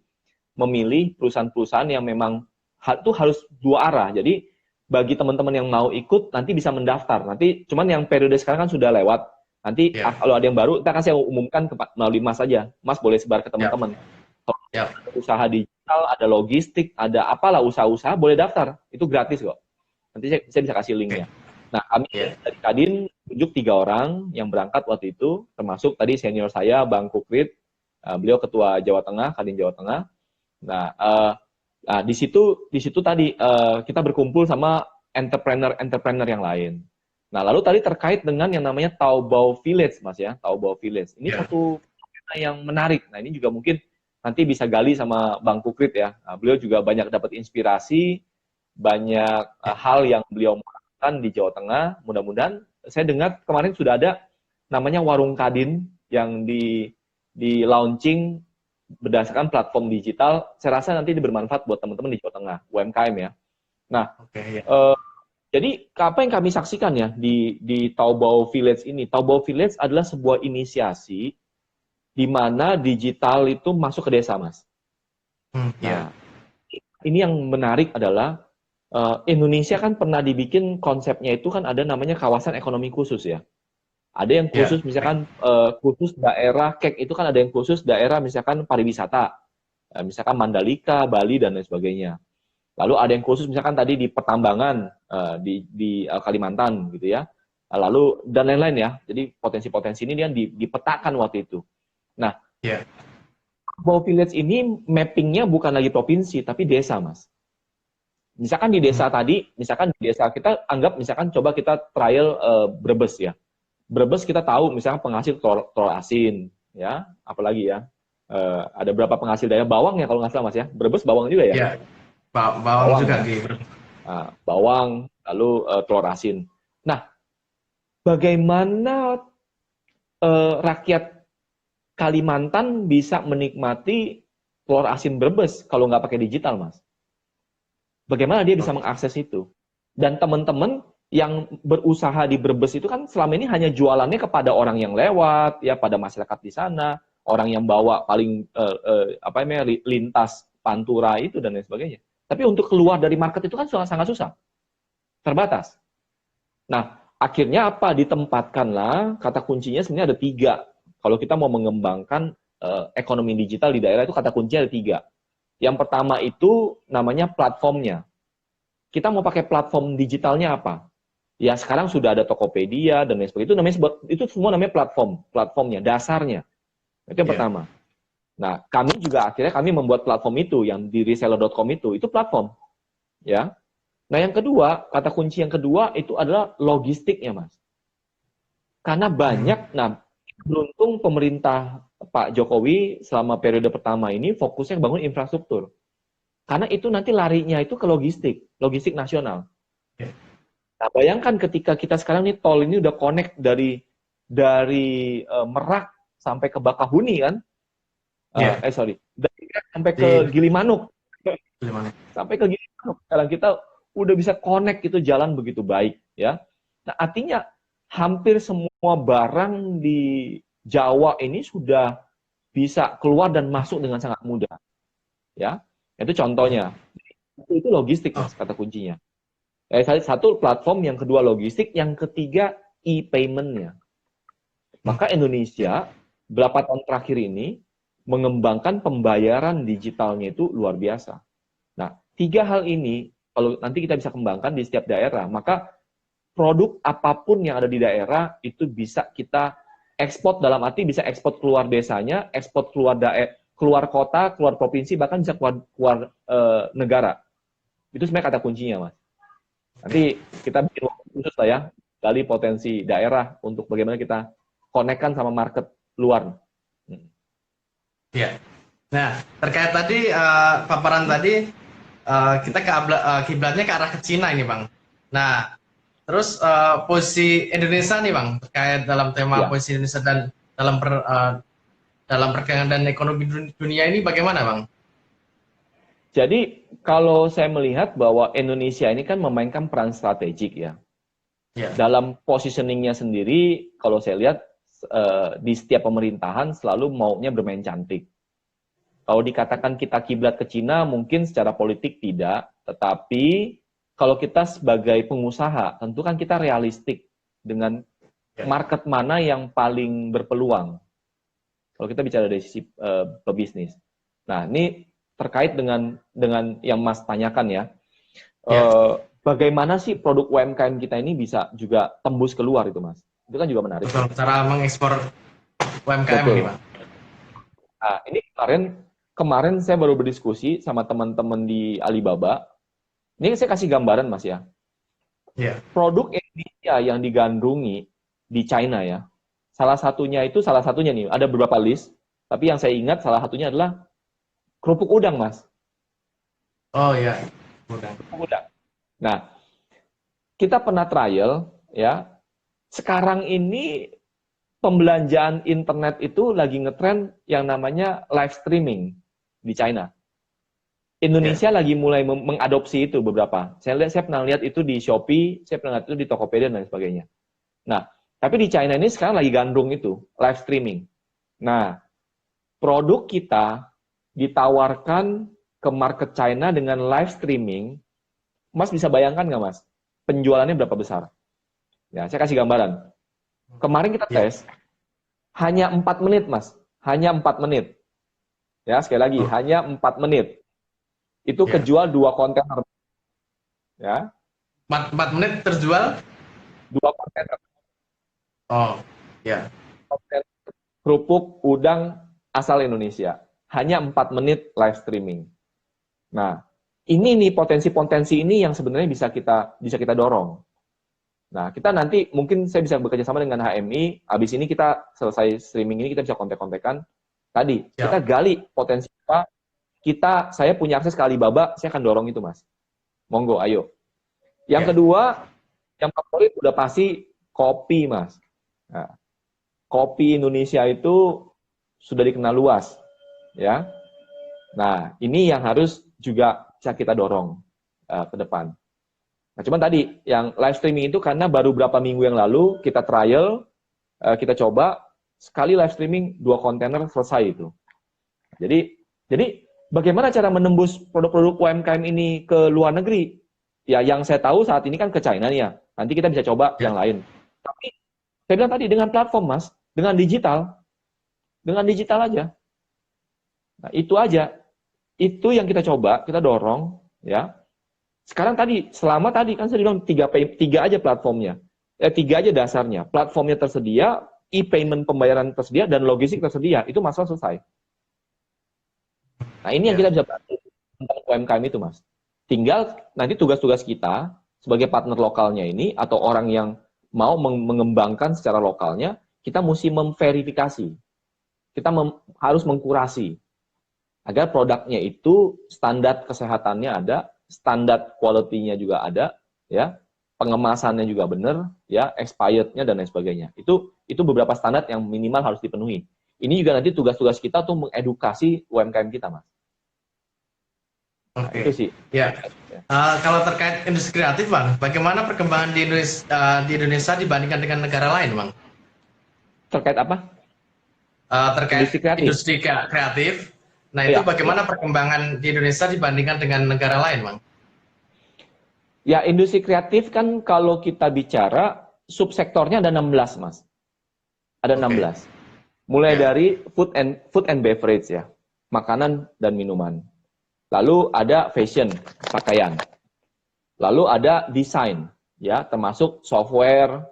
memilih perusahaan-perusahaan yang memang itu harus dua arah. Jadi bagi teman-teman yang mau ikut nanti bisa mendaftar. Nanti cuman yang periode sekarang kan sudah lewat. Nanti Ya, kalau ada yang baru kita akan saya umumkan melalui Mas saja. Mas boleh sebar ke ya. teman-teman. Ya. usaha digital, ada logistik, ada apalah usaha-usaha boleh daftar, itu gratis kok. Nanti saya bisa kasih linknya. Nah, kami dari Kadin tunjuk 3 orang yang berangkat waktu itu, termasuk tadi senior saya, Bang Kukrit, beliau ketua Jawa Tengah, Kadin Jawa Tengah. Nah, di situ tadi kita berkumpul sama entrepreneur yang lain. Nah, lalu tadi terkait dengan yang namanya Taobao Village, Mas ya, Taobao Village. Ini satu yang menarik. Nah, ini juga mungkin nanti bisa gali sama Bang Kukrit ya. Nah, beliau juga banyak dapat inspirasi, banyak hal yang beliau melakukan di Jawa Tengah. Mudah-mudahan saya dengar kemarin sudah ada namanya Warung Kadin yang di launching berdasarkan platform digital. Saya rasa nanti ini bermanfaat buat teman-teman di Jawa Tengah, UMKM ya. Nah, jadi apa yang kami saksikan ya di Taobao Village ini? Taobao Village adalah sebuah inisiasi di mana digital itu masuk ke desa, Mas. Nah, ini yang menarik adalah Indonesia kan pernah dibikin konsepnya itu kan ada namanya kawasan ekonomi khusus ya. Ada yang khusus misalkan khusus daerah KEK itu kan ada yang khusus daerah misalkan pariwisata. Misalkan Mandalika, Bali dan lain sebagainya. Lalu ada yang khusus misalkan tadi di pertambangan di Kalimantan gitu ya. Lalu dan lain-lain ya. Jadi potensi-potensi ini yang dipetakan waktu itu. Nah, Taobao Village ini mappingnya bukan lagi provinsi tapi desa, Mas. Misalkan di desa tadi, misalkan di desa kita anggap misalkan coba kita trial Brebes ya. Brebes kita tahu misalkan penghasil telur asin ya, apalagi ya. Ada berapa penghasil daerah bawang ya kalau nggak salah Mas ya. Brebes bawang juga ya. Bawang juga di bawang, lalu telur asin. Nah, bagaimana rakyat Kalimantan bisa menikmati telur asin Brebes kalau nggak pakai digital, Mas? Bagaimana dia bisa mengakses itu? Dan teman-teman yang berusaha di Brebes itu kan selama ini hanya jualannya kepada orang yang lewat, ya pada masyarakat di sana, orang yang bawa paling lintas pantura itu dan lain sebagainya. Tapi untuk keluar dari market itu kan sangat susah, terbatas. Nah, akhirnya apa? Ditempatkanlah, kata kuncinya sebenarnya ada 3. Kalau kita mau mengembangkan ekonomi digital di daerah itu kata kuncinya ada 3. Yang pertama itu namanya platformnya. Kita mau pakai platform digitalnya apa? Ya sekarang sudah ada Tokopedia dan lain sebagainya. Itu semua namanya platformnya, dasarnya. Itu yang pertama. Nah, kami juga akhirnya membuat platform itu yang di reseller.com itu platform. Ya. Nah, yang kedua, kata kunci yang kedua itu adalah logistiknya, Mas. Karena banyak, beruntung pemerintah Pak Jokowi selama periode pertama ini fokusnya bangun infrastruktur. Karena itu nanti larinya itu ke logistik nasional. Nah, bayangkan ketika kita sekarang nih tol ini udah connect dari Merak sampai ke Bakahuni kan? Dari sampai ke Gilimanuk. Sampai ke Gilimanuk. Sekarang kita udah bisa connect itu jalan begitu baik ya. Nah, artinya hampir semua barang di Jawa ini sudah bisa keluar dan masuk dengan sangat mudah. Ya. Itu contohnya. Itu logistik, Mas, kata kuncinya. Satu platform, yang kedua logistik, yang ketiga e-payment-nya. Maka Indonesia berapa tahun terakhir ini mengembangkan pembayaran digitalnya itu luar biasa. Nah, 3 hal ini kalau nanti kita bisa kembangkan di setiap daerah, maka produk apapun yang ada di daerah itu bisa kita ekspor, dalam arti bisa ekspor keluar desanya, ekspor keluar kota, keluar provinsi, bahkan bisa keluar negara. Itu sebenarnya kata kuncinya, Mas. Nanti kita bikin waktu khusus lah ya, dari potensi daerah untuk bagaimana kita konekkan sama market luar. Ya. Nah, terkait tadi paparan tadi kita kiblatnya ke arah ke Cina ini, Bang. Nah, terus posisi Indonesia nih, Bang, terkait dalam tema posisi Indonesia dan dalam perdagangan dan ekonomi dunia ini bagaimana, Bang? Jadi kalau saya melihat bahwa Indonesia ini kan memainkan peran strategik ya. Dalam positioningnya sendiri, kalau saya lihat di setiap pemerintahan selalu maunya bermain cantik. Kalau dikatakan kita kiblat ke Cina, mungkin secara politik tidak, tetapi kalau kita sebagai pengusaha, tentu kan kita realistik dengan market mana yang paling berpeluang. Kalau kita bicara dari sisi pebisnis. Nah, ini terkait dengan yang Mas tanyakan ya. Ya, Bagaimana sih produk UMKM kita ini bisa juga tembus keluar itu, Mas? Itu kan juga menarik. betul. Cara mengekspor UMKM ini, Betul. Pak. Nah, ini kemarin saya baru berdiskusi sama teman-teman di Alibaba. Ini saya kasih gambaran, Mas ya. Ya, Produk Indonesia yang digandrungi di China ya. Salah satunya nih, ada beberapa list, tapi yang saya ingat salah satunya adalah kerupuk udang, Mas. oh ya, mudah. Kerupuk udang. Nah, kita pernah trial ya. Sekarang ini pembelanjaan internet itu lagi ngetren yang namanya live streaming di China. Ya, Indonesia lagi mulai mengadopsi itu beberapa. Saya pernah lihat itu di Shopee, saya pernah lihat itu di Tokopedia dan sebagainya. Nah, tapi di China ini sekarang lagi gandrung itu, live streaming. Nah, produk kita ditawarkan ke market China dengan live streaming. Mas bisa bayangkan nggak, Mas? Penjualannya berapa besar? Ya, saya kasih gambaran. Kemarin kita ya. tes, hanya 4 menit, Mas. Hanya 4 menit. Ya, sekali lagi, Oh, hanya 4 menit. Itu ya. kejual 2 kontainer. Ya, 4 menit terjual? 2 kontainer. Oh, ya. Kerupuk udang asal Indonesia. Hanya 4 menit live streaming. Nah, ini nih potensi-potensi ini yang sebenarnya bisa kita dorong. Nah, kita nanti mungkin saya bisa bekerja sama dengan HMI, habis ini kita selesai streaming ini kita bisa kontak-kontakan. Tadi, kita Siap. gali potensi apa, saya punya akses ke Alibaba, saya akan dorong itu, Mas. Monggo, ayo. Yang Ya. kedua, yang favorit udah pasti kopi, Mas. Nah, kopi Indonesia itu sudah dikenal luas, ya. Nah, ini yang harus juga bisa kita dorong ke depan. Nah, cuman tadi yang live streaming itu karena baru berapa minggu yang lalu kita trial, kita coba sekali live streaming 2 kontainer selesai itu. Jadi bagaimana cara menembus produk-produk UMKM ini ke luar negeri? Ya, yang saya tahu saat ini kan ke China nih ya. Nanti kita bisa coba Ya. yang lain. Tapi saya bilang tadi dengan platform, Mas, dengan digital aja. Nah, itu aja. Itu yang kita coba, kita dorong, ya. Sekarang selama tadi kan saya bilang tiga aja platformnya. 3 aja dasarnya. Platformnya tersedia, e-payment pembayaran tersedia, dan logistik tersedia. Itu masalah selesai. Nah, ini yang kita Ya. bisa bantu tentang UMKM itu, Mas. Tinggal nanti tugas-tugas kita sebagai partner lokalnya ini, atau orang yang mau mengembangkan secara lokalnya, kita mesti memverifikasi. Kita harus mengkurasi agar produknya itu standar kesehatannya ada, standar quality-nya juga ada, ya, pengemasannya juga benar, ya, expired-nya dan lain sebagainya. Itu beberapa standar yang minimal harus dipenuhi. Ini juga nanti tugas-tugas kita untuk mengedukasi UMKM kita, Mas. Nah, itu Oke. sih. Ya. Kalau terkait industri kreatif, Bang, bagaimana perkembangan di Indonesia dibandingkan dengan negara lain, Bang? Terkait apa? Terkait Industri kreatif. industri kreatif, nah itu Ya, ya. bagaimana perkembangan di Indonesia dibandingkan dengan negara lain, Bang? Ya, industri kreatif kan kalau kita bicara subsektornya ada 16, Mas. Ada Oke. 16. Mulai Ya. dari food and beverage ya, makanan dan minuman. Lalu ada fashion, pakaian. Lalu ada desain, ya, termasuk software,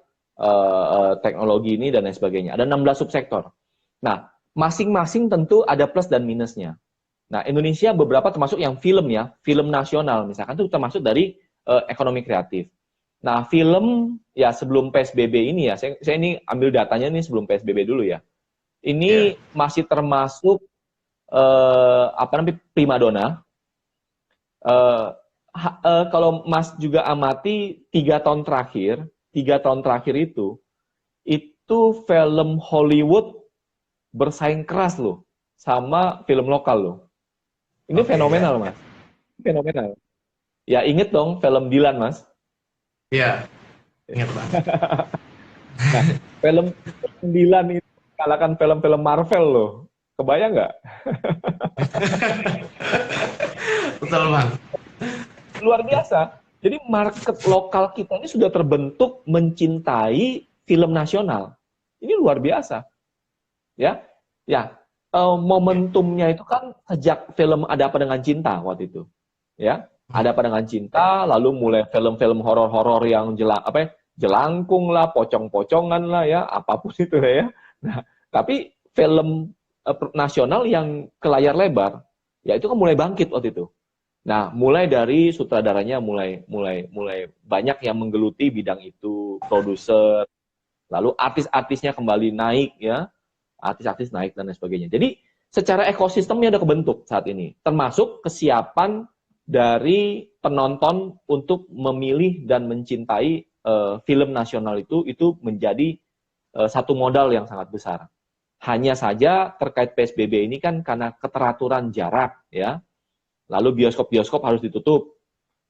teknologi ini dan lain sebagainya. Ada 16 subsektor. Nah, masing-masing tentu ada plus dan minusnya. Nah, Indonesia beberapa termasuk yang film ya, film nasional misalkan itu termasuk dari ekonomi kreatif. Nah, film ya sebelum PSBB ini ya, saya ini ambil datanya nih sebelum PSBB dulu ya. Ya. Ini masih termasuk primadona. Kalau Mas juga amati 3 tahun terakhir itu film Hollywood bersaing keras loh sama film lokal loh. Ini Oke, ya. fenomenal, Mas. Fenomenal. Ya, inget dong film Dilan, Mas. Ya, ingat, Bang. Nah, film Dilan itu kalahkan film-film Marvel loh. Kebayang nggak? Betul, Bang. Luar biasa. Jadi market lokal kita ini sudah terbentuk mencintai film nasional. Ini luar biasa. Ya. Ya. momentumnya itu kan sejak film Ada Apa Dengan Cinta waktu itu, ya. Ada Apa Dengan Cinta, lalu mulai film-film horor-horor yang jelangkung lah, pocong-pocongan lah ya, apapun itu ya. Nah, tapi film nasional yang ke layar lebar, ya itu kan mulai bangkit waktu itu. Nah, mulai dari sutradaranya mulai banyak yang menggeluti bidang itu, produser, lalu artis-artisnya kembali naik ya, artis-artis naik dan lain sebagainya. Jadi secara ekosistemnya udah kebentuk saat ini, termasuk kesiapan dari penonton untuk memilih dan mencintai film nasional itu menjadi satu modal yang sangat besar. Hanya saja terkait PSBB ini kan karena keteraturan jarak ya, lalu bioskop-bioskop harus ditutup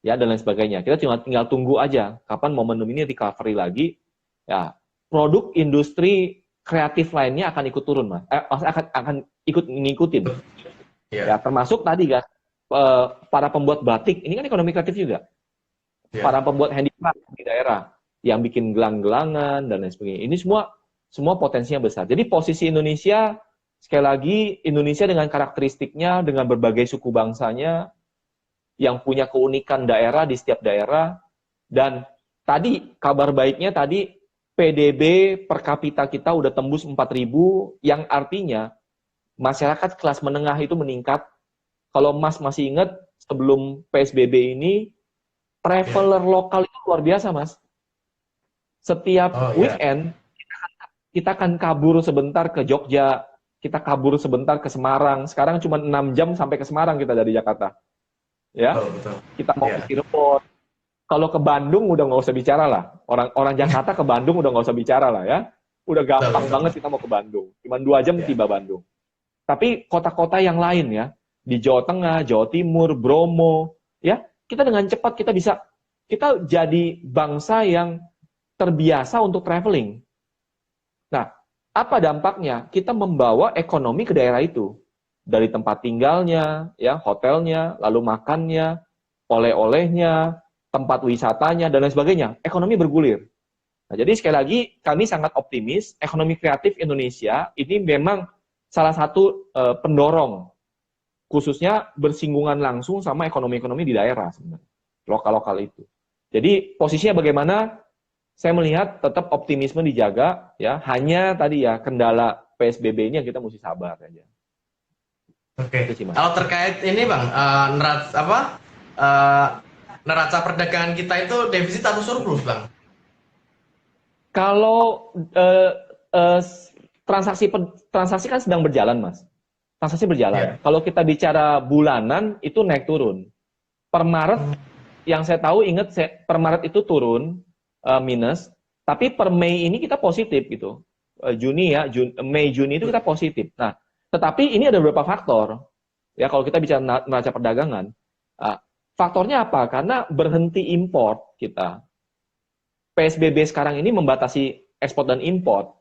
ya dan lain sebagainya. Kita tinggal tunggu aja kapan momentum ini recovery lagi. Ya, produk industri kreatif lainnya akan ikut turun, Mas. Akan ikut ngikutin. Ya, termasuk tadi kan para pembuat batik, ini kan ekonomi kreatif juga. Para pembuat handicraft di daerah yang bikin gelang-gelangan dan lain sebagainya. Ini semua potensinya besar. Jadi posisi Indonesia, sekali lagi, Indonesia dengan karakteristiknya, dengan berbagai suku bangsanya, yang punya keunikan daerah di setiap daerah, dan tadi kabar baiknya tadi PDB per kapita kita udah tembus 4.000, yang artinya masyarakat kelas menengah itu meningkat. Kalau Mas masih ingat, sebelum PSBB ini, traveler lokal itu luar biasa, Mas. Setiap weekend, kita akan kabur sebentar ke Jogja, kita kabur sebentar ke Semarang. Sekarang cuma 6 jam sampai ke Semarang kita dari Jakarta. Ya, betul. Kita mau ke Cirebon. Kalau ke Bandung udah nggak usah bicara lah. Orang Jakarta ke Bandung udah nggak usah bicara lah ya. Udah gampang banget kita mau ke Bandung. Cuma 2 jam tiba Bandung. Tapi kota-kota yang lain ya, di Jawa Tengah, Jawa Timur, Bromo, ya, kita dengan cepat kita jadi bangsa yang terbiasa untuk traveling. Nah, apa dampaknya? Kita membawa ekonomi ke daerah itu. Dari tempat tinggalnya, ya, hotelnya, lalu makannya, oleh-olehnya, tempat wisatanya, dan lain sebagainya. Ekonomi bergulir. Nah, jadi sekali lagi, kami sangat optimis, ekonomi kreatif Indonesia ini memang salah satu pendorong, khususnya bersinggungan langsung sama ekonomi-ekonomi di daerah sebenarnya, lokal-lokal itu. Jadi posisinya bagaimana? Saya melihat tetap optimisme dijaga, ya. Hanya tadi ya kendala PSBB ini yang kita mesti sabar aja. Oke. Kalau terkait ini Bang, neraca perdagangan kita itu defisit atau surplus Bang? Kalau transaksi kan sedang berjalan, Mas. Transaksi berjalan. Kalau kita bicara bulanan itu naik turun. Per Maret yang saya tahu per Maret itu turun minus, tapi per Mei ini kita positif gitu. Mei Juni itu kita positif. Nah, tetapi ini ada beberapa faktor. Ya, kalau kita bicara neraca perdagangan, faktornya apa? Karena berhenti import kita. PSBB sekarang ini membatasi ekspor dan import.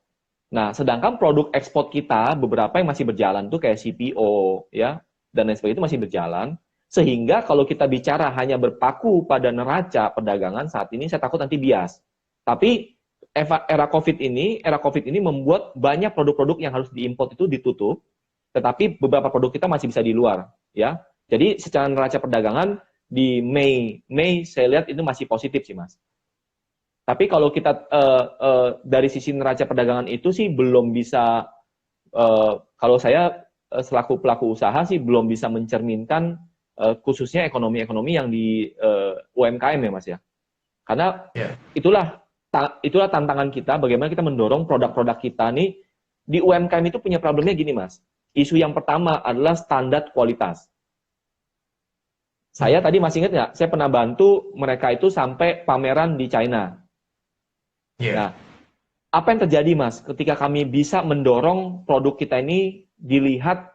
Nah, sedangkan produk ekspor kita beberapa yang masih berjalan tuh kayak CPO ya dan lain sebagainya itu masih berjalan. Sehingga kalau kita bicara hanya berpaku pada neraca perdagangan saat ini, saya takut nanti bias. Tapi era COVID ini membuat banyak produk-produk yang harus diimport itu ditutup, tetapi beberapa produk kita masih bisa di luar, ya. Jadi secara neraca perdagangan di Mei saya lihat itu masih positif sih, Mas. Tapi kalau kita dari sisi neraca perdagangan itu sih belum bisa, kalau saya selaku pelaku usaha sih belum bisa mencerminkan khususnya ekonomi-ekonomi yang di UMKM ya Mas ya. Karena itulah tantangan kita, bagaimana kita mendorong produk-produk kita nih. Di UMKM itu punya problemnya gini Mas. Isu yang pertama adalah standar kualitas. Saya tadi masih ingat nggak, saya pernah bantu mereka itu sampai pameran di China. Nah, apa yang terjadi Mas ketika kami bisa mendorong produk kita ini dilihat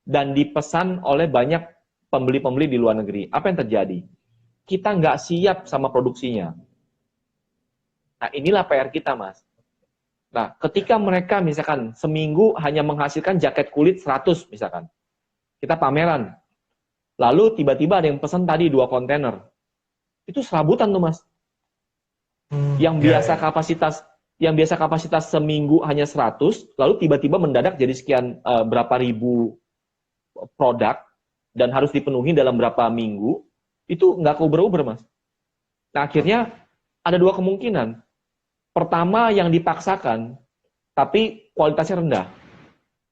dan dipesan oleh banyak pembeli-pembeli di luar negeri? Apa yang terjadi? Kita nggak siap sama produksinya. Nah, inilah PR kita, Mas. Nah, ketika mereka misalkan seminggu hanya menghasilkan jaket kulit 100 misalkan. Kita pameran. Lalu tiba-tiba ada yang pesan tadi 2 kontainer. Itu serabutan tuh, Mas. Yang biasa kapasitas yang biasa kapasitas seminggu hanya 100, lalu tiba-tiba mendadak jadi sekian berapa ribu produk dan harus dipenuhi dalam berapa minggu, itu nggak keuber-uber, Mas. Nah, akhirnya ada dua kemungkinan. Pertama, yang dipaksakan, tapi kualitasnya rendah.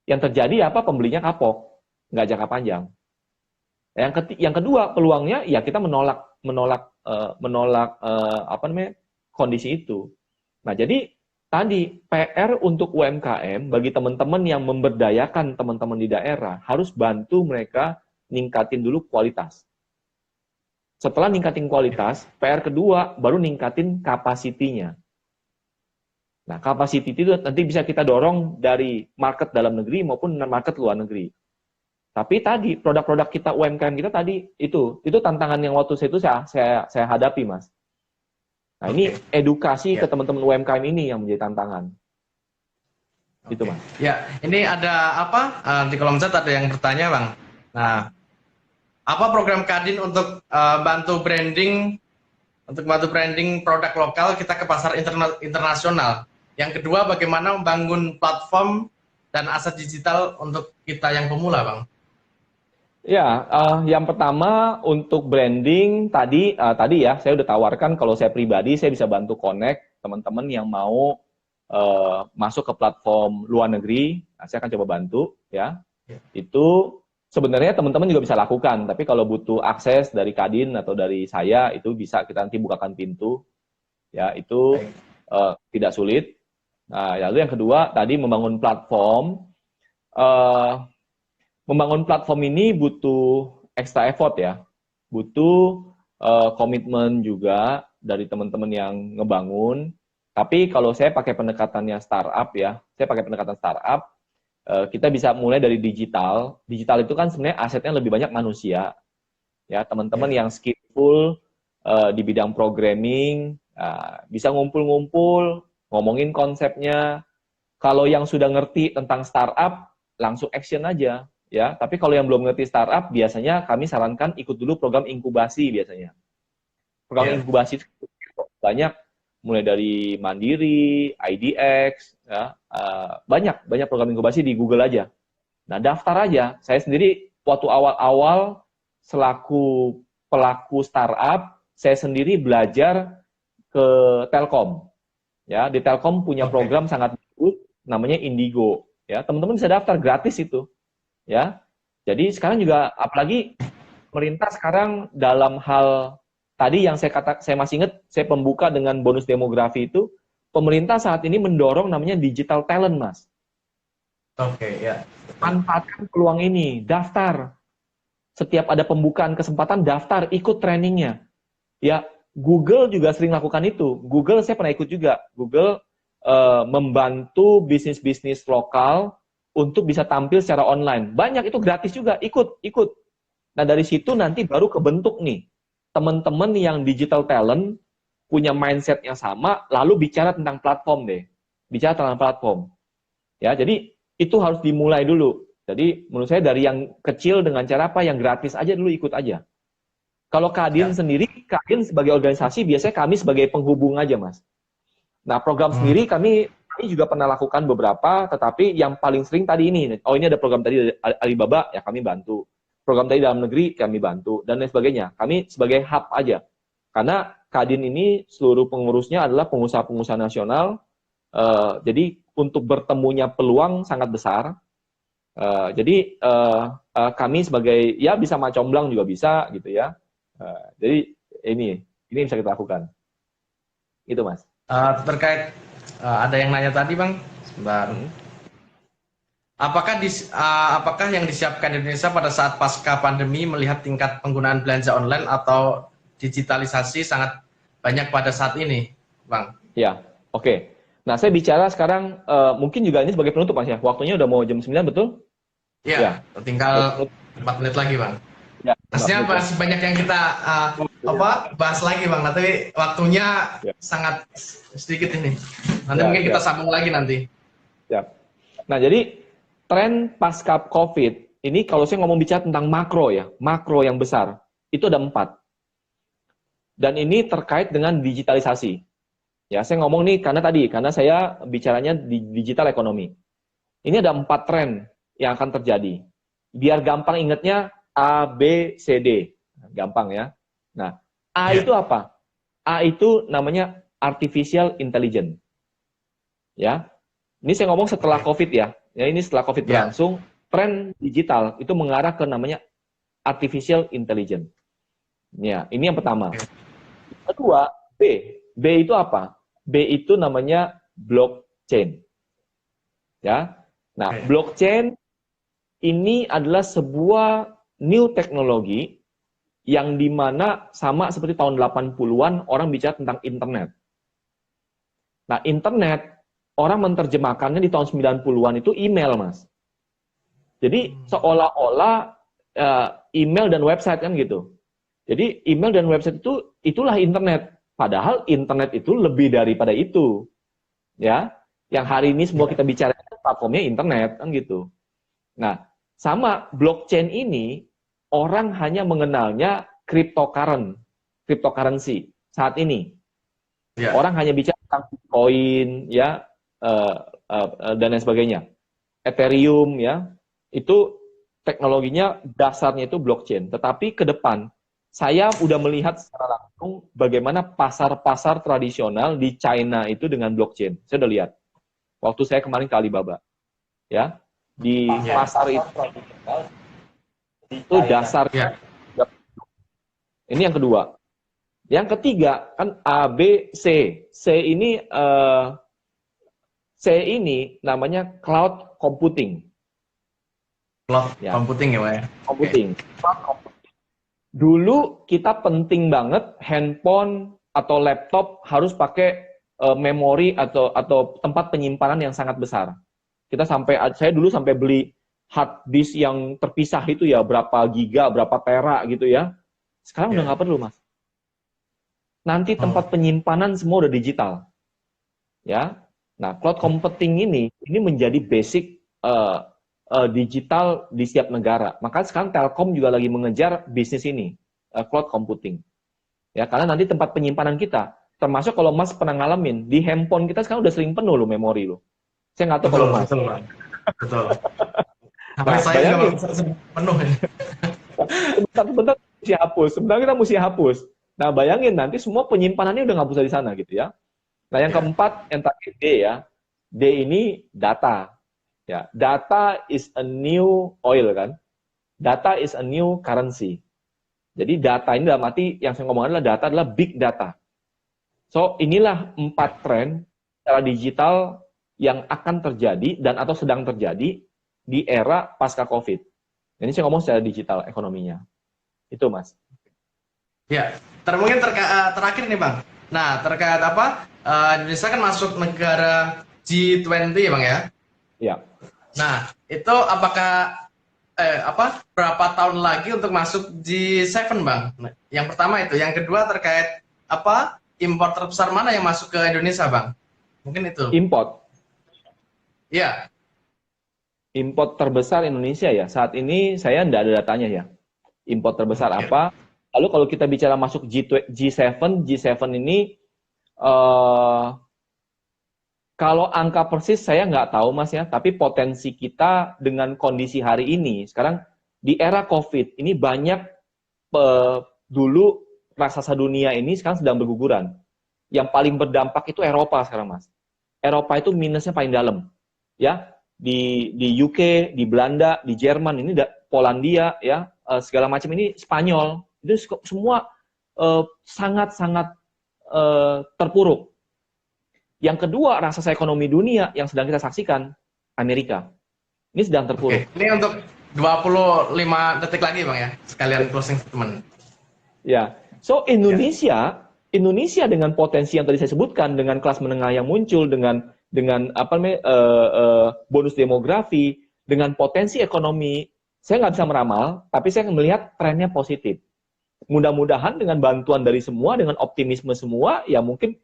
Yang terjadi apa? Pembelinya kapok, nggak jangka panjang. Yang kedua, peluangnya ya kita menolak kondisi itu. Nah, jadi tadi PR untuk UMKM bagi teman-teman yang memberdayakan teman-teman di daerah harus bantu mereka ningkatin dulu kualitas. Setelah ningkatin kualitas, PR kedua baru ningkatin kapasitinya. Nah, capacity itu nanti bisa kita dorong dari market dalam negeri maupun market luar negeri. Tapi tadi produk-produk kita UMKM kita tadi itu tantangan yang waktu itu saya hadapi, Mas. Nah, ini edukasi ke teman-teman UMKM ini yang menjadi tantangan. Itu, Mas. Ya, ini ada apa? Di kolom chat ada yang bertanya, Bang. Nah, apa program Kadin untuk bantu branding produk lokal kita ke pasar internasional? Yang kedua, bagaimana membangun platform dan aset digital untuk kita yang pemula, Bang? Ya, yang pertama untuk branding tadi ya saya udah tawarkan kalau saya pribadi saya bisa bantu connect teman-teman yang mau masuk ke platform luar negeri. Nah, saya akan coba bantu ya. Itu sebenarnya teman-teman juga bisa lakukan, tapi kalau butuh akses dari Kadin atau dari saya itu bisa kita nanti bukakan pintu. Ya, itu tidak sulit. Nah, lalu yang kedua tadi membangun platform. Membangun platform ini butuh extra effort ya, butuh komitmen juga dari teman-teman yang ngebangun. Tapi kalau saya pakai pendekatannya startup ya, kita bisa mulai dari digital. Digital itu kan sebenarnya asetnya lebih banyak manusia. Ya, teman-teman yang skillful di bidang programming, bisa ngumpul-ngumpul, ngomongin konsepnya. Kalau yang sudah ngerti tentang startup, langsung action aja. Ya, tapi kalau yang belum ngerti startup, biasanya kami sarankan ikut dulu program inkubasi biasanya. Program inkubasi itu banyak, mulai dari Mandiri, IDX, ya, banyak program inkubasi di Google aja. Nah, daftar aja. Saya sendiri waktu awal-awal selaku pelaku startup, saya sendiri belajar ke Telkom. Ya, di Telkom punya program sangat bagus, namanya Indigo. Ya, teman-teman bisa daftar gratis itu. Ya, jadi sekarang juga apalagi pemerintah sekarang dalam hal tadi yang saya masih ingat, saya pembuka dengan bonus demografi itu, pemerintah saat ini mendorong namanya digital talent, Mas. Ya. Manfaatkan peluang ini, daftar. Setiap ada pembukaan kesempatan, daftar, ikut trainingnya. Ya, Google juga sering lakukan itu. Google saya pernah ikut juga. Google membantu bisnis-bisnis lokal untuk bisa tampil secara online. Banyak itu gratis juga, ikut. Nah, dari situ nanti baru kebentuk nih, teman-teman yang digital talent, punya mindset yang sama, lalu bicara tentang platform deh. Bicara tentang platform. Ya, jadi itu harus dimulai dulu. Jadi, menurut saya dari yang kecil dengan cara apa, yang gratis aja dulu ikut aja. Kalau Kadin sendiri, Kadin sebagai organisasi, biasanya kami sebagai penghubung aja, Mas. Nah, program sendiri kami juga pernah lakukan beberapa, tetapi yang paling sering tadi ini. Oh, ini ada program tadi dari Alibaba, ya kami bantu. Program tadi dalam negeri, kami bantu. Dan lain sebagainya. Kami sebagai hub aja. Karena Kadin ini seluruh pengurusnya adalah pengusaha-pengusaha nasional. Jadi untuk bertemunya peluang sangat besar. Jadi kami sebagai, ya bisa macomblang juga bisa gitu ya. Jadi ini bisa kita lakukan. Itu, Mas. Terkait ada yang nanya tadi, Bang, sebentar. Apakah yang disiapkan di Indonesia pada saat pasca pandemi melihat tingkat penggunaan belanja online atau digitalisasi sangat banyak pada saat ini, Bang? Ya, oke. Nah, saya bicara sekarang mungkin juga ini sebagai penutup, Mas ya. Waktunya udah mau jam 9, betul? Iya, tinggal 4 menit lagi, Bang. Ya, pastinya masih banyak yang kita bahas lagi, Bang. Nanti waktunya sangat sedikit ini. Nanti mungkin kita sambung lagi nanti. Nah, jadi tren pasca COVID ini kalau saya ngomong bicara tentang makro ya, makro yang besar itu ada 4. Dan ini terkait dengan digitalisasi. Ya, saya ngomong nih karena saya bicaranya di digital ekonomi. Ini ada 4 tren yang akan terjadi. Biar gampang ingatnya A, B, C, D. Gampang ya. Nah, A Ya. itu apa? A itu namanya artificial intelligence. Ya. Ini saya ngomong setelah Oke. COVID ya. Ya, ini setelah COVID Ya. berlangsung, tren digital itu mengarah ke namanya artificial intelligence. Ya, ini yang pertama. Oke. Kedua, B. B itu apa? B itu namanya blockchain. Ya. Nah, Oke. blockchain ini adalah sebuah new teknologi yang dimana sama seperti tahun 80-an orang bicara tentang internet. Nah, internet orang menerjemahkannya di tahun 90-an itu email, Mas. Jadi seolah-olah email dan website kan gitu. Jadi email dan website itu itulah internet. Padahal internet itu lebih daripada itu. Ya. Yang hari ini semua kita bicara platformnya internet kan gitu. Nah, sama blockchain ini orang hanya mengenalnya cryptocurrency saat ini. Ya. Orang hanya bicara tentang Bitcoin ya dan lain sebagainya. Ethereum ya. Itu teknologinya dasarnya itu blockchain. Tetapi ke depan saya udah melihat secara langsung bagaimana pasar-pasar tradisional di China itu dengan blockchain. Saya udah lihat. Waktu saya kemarin ke Alibaba. Ya. Di Ya. pasar itu dasarnya. Ya. Ini yang kedua. Yang ketiga kan A, B, C. C ini namanya cloud computing. Cloud Ya. computing ya, Pak ya. Computing. Cloud computing. Dulu kita penting banget handphone atau laptop harus pakai memori atau tempat penyimpanan yang sangat besar. Saya dulu sampai beli hard disk yang terpisah itu ya, berapa giga, berapa tera gitu ya. Sekarang udah nggak perlu, Mas. Nanti tempat penyimpanan semua udah digital. Ya. Nah, cloud computing ini menjadi basic digital di setiap negara. Maka sekarang Telkom juga lagi mengejar bisnis ini, cloud computing. Ya, karena nanti tempat penyimpanan kita, termasuk kalau Mas pernah ngalamin, di handphone kita sekarang udah sering penuh loh memori loh. Saya nggak tahu kalau Mas. Betul, Pak. Betul. Sampai Nah, saya bayangin, juga penuh ini. sebentar mesti hapus. Sebentar kita mesti hapus. Nah, bayangin nanti semua penyimpanannya udah nggak bisa di sana gitu ya. Nah, yang keempat, yang terakhir D ya. D ini data. Ya, data is a new oil kan. Data is a new currency. Jadi data ini dalam arti yang saya ngomong adalah data adalah big data. So, inilah 4 tren secara digital yang akan terjadi dan atau sedang terjadi di era pasca COVID. Ini saya ngomong secara digital ekonominya. Itu, Mas. Ya, mungkin terakhir nih, Bang. Nah, terkait apa? Indonesia kan masuk negara G20 ya, Bang ya? Ya. Nah, itu apakah berapa tahun lagi untuk masuk G7, Bang? Nah, yang pertama itu, yang kedua terkait apa? Impor terbesar mana yang masuk ke Indonesia, Bang? Mungkin itu. Import. Iya. Import terbesar Indonesia ya. Saat ini saya tidak ada datanya ya. Import terbesar apa? Lalu kalau kita bicara masuk G7 ini kalau angka persis saya nggak tahu Mas ya, tapi potensi kita dengan kondisi hari ini, sekarang di era COVID, ini banyak dulu raksasa dunia ini sekarang sedang berguguran. Yang paling berdampak itu Eropa sekarang Mas. Eropa itu minusnya paling dalam. Ya, di UK, di Belanda, di Jerman, ini Polandia, ya, segala macam ini Spanyol, itu semua sangat-sangat terpuruk. Yang kedua, raksasa ekonomi dunia yang sedang kita saksikan, Amerika. Ini sedang terpuruk. Oke. Ini untuk 25 detik lagi, Bang ya, sekalian closing statement. Ya, so Indonesia dengan potensi yang tadi saya sebutkan, dengan kelas menengah yang muncul, dengan bonus demografi, dengan potensi ekonomi, saya nggak bisa meramal, tapi saya melihat trennya positif. Mudah-mudahan dengan bantuan dari semua, dengan optimisme semua, ya mungkin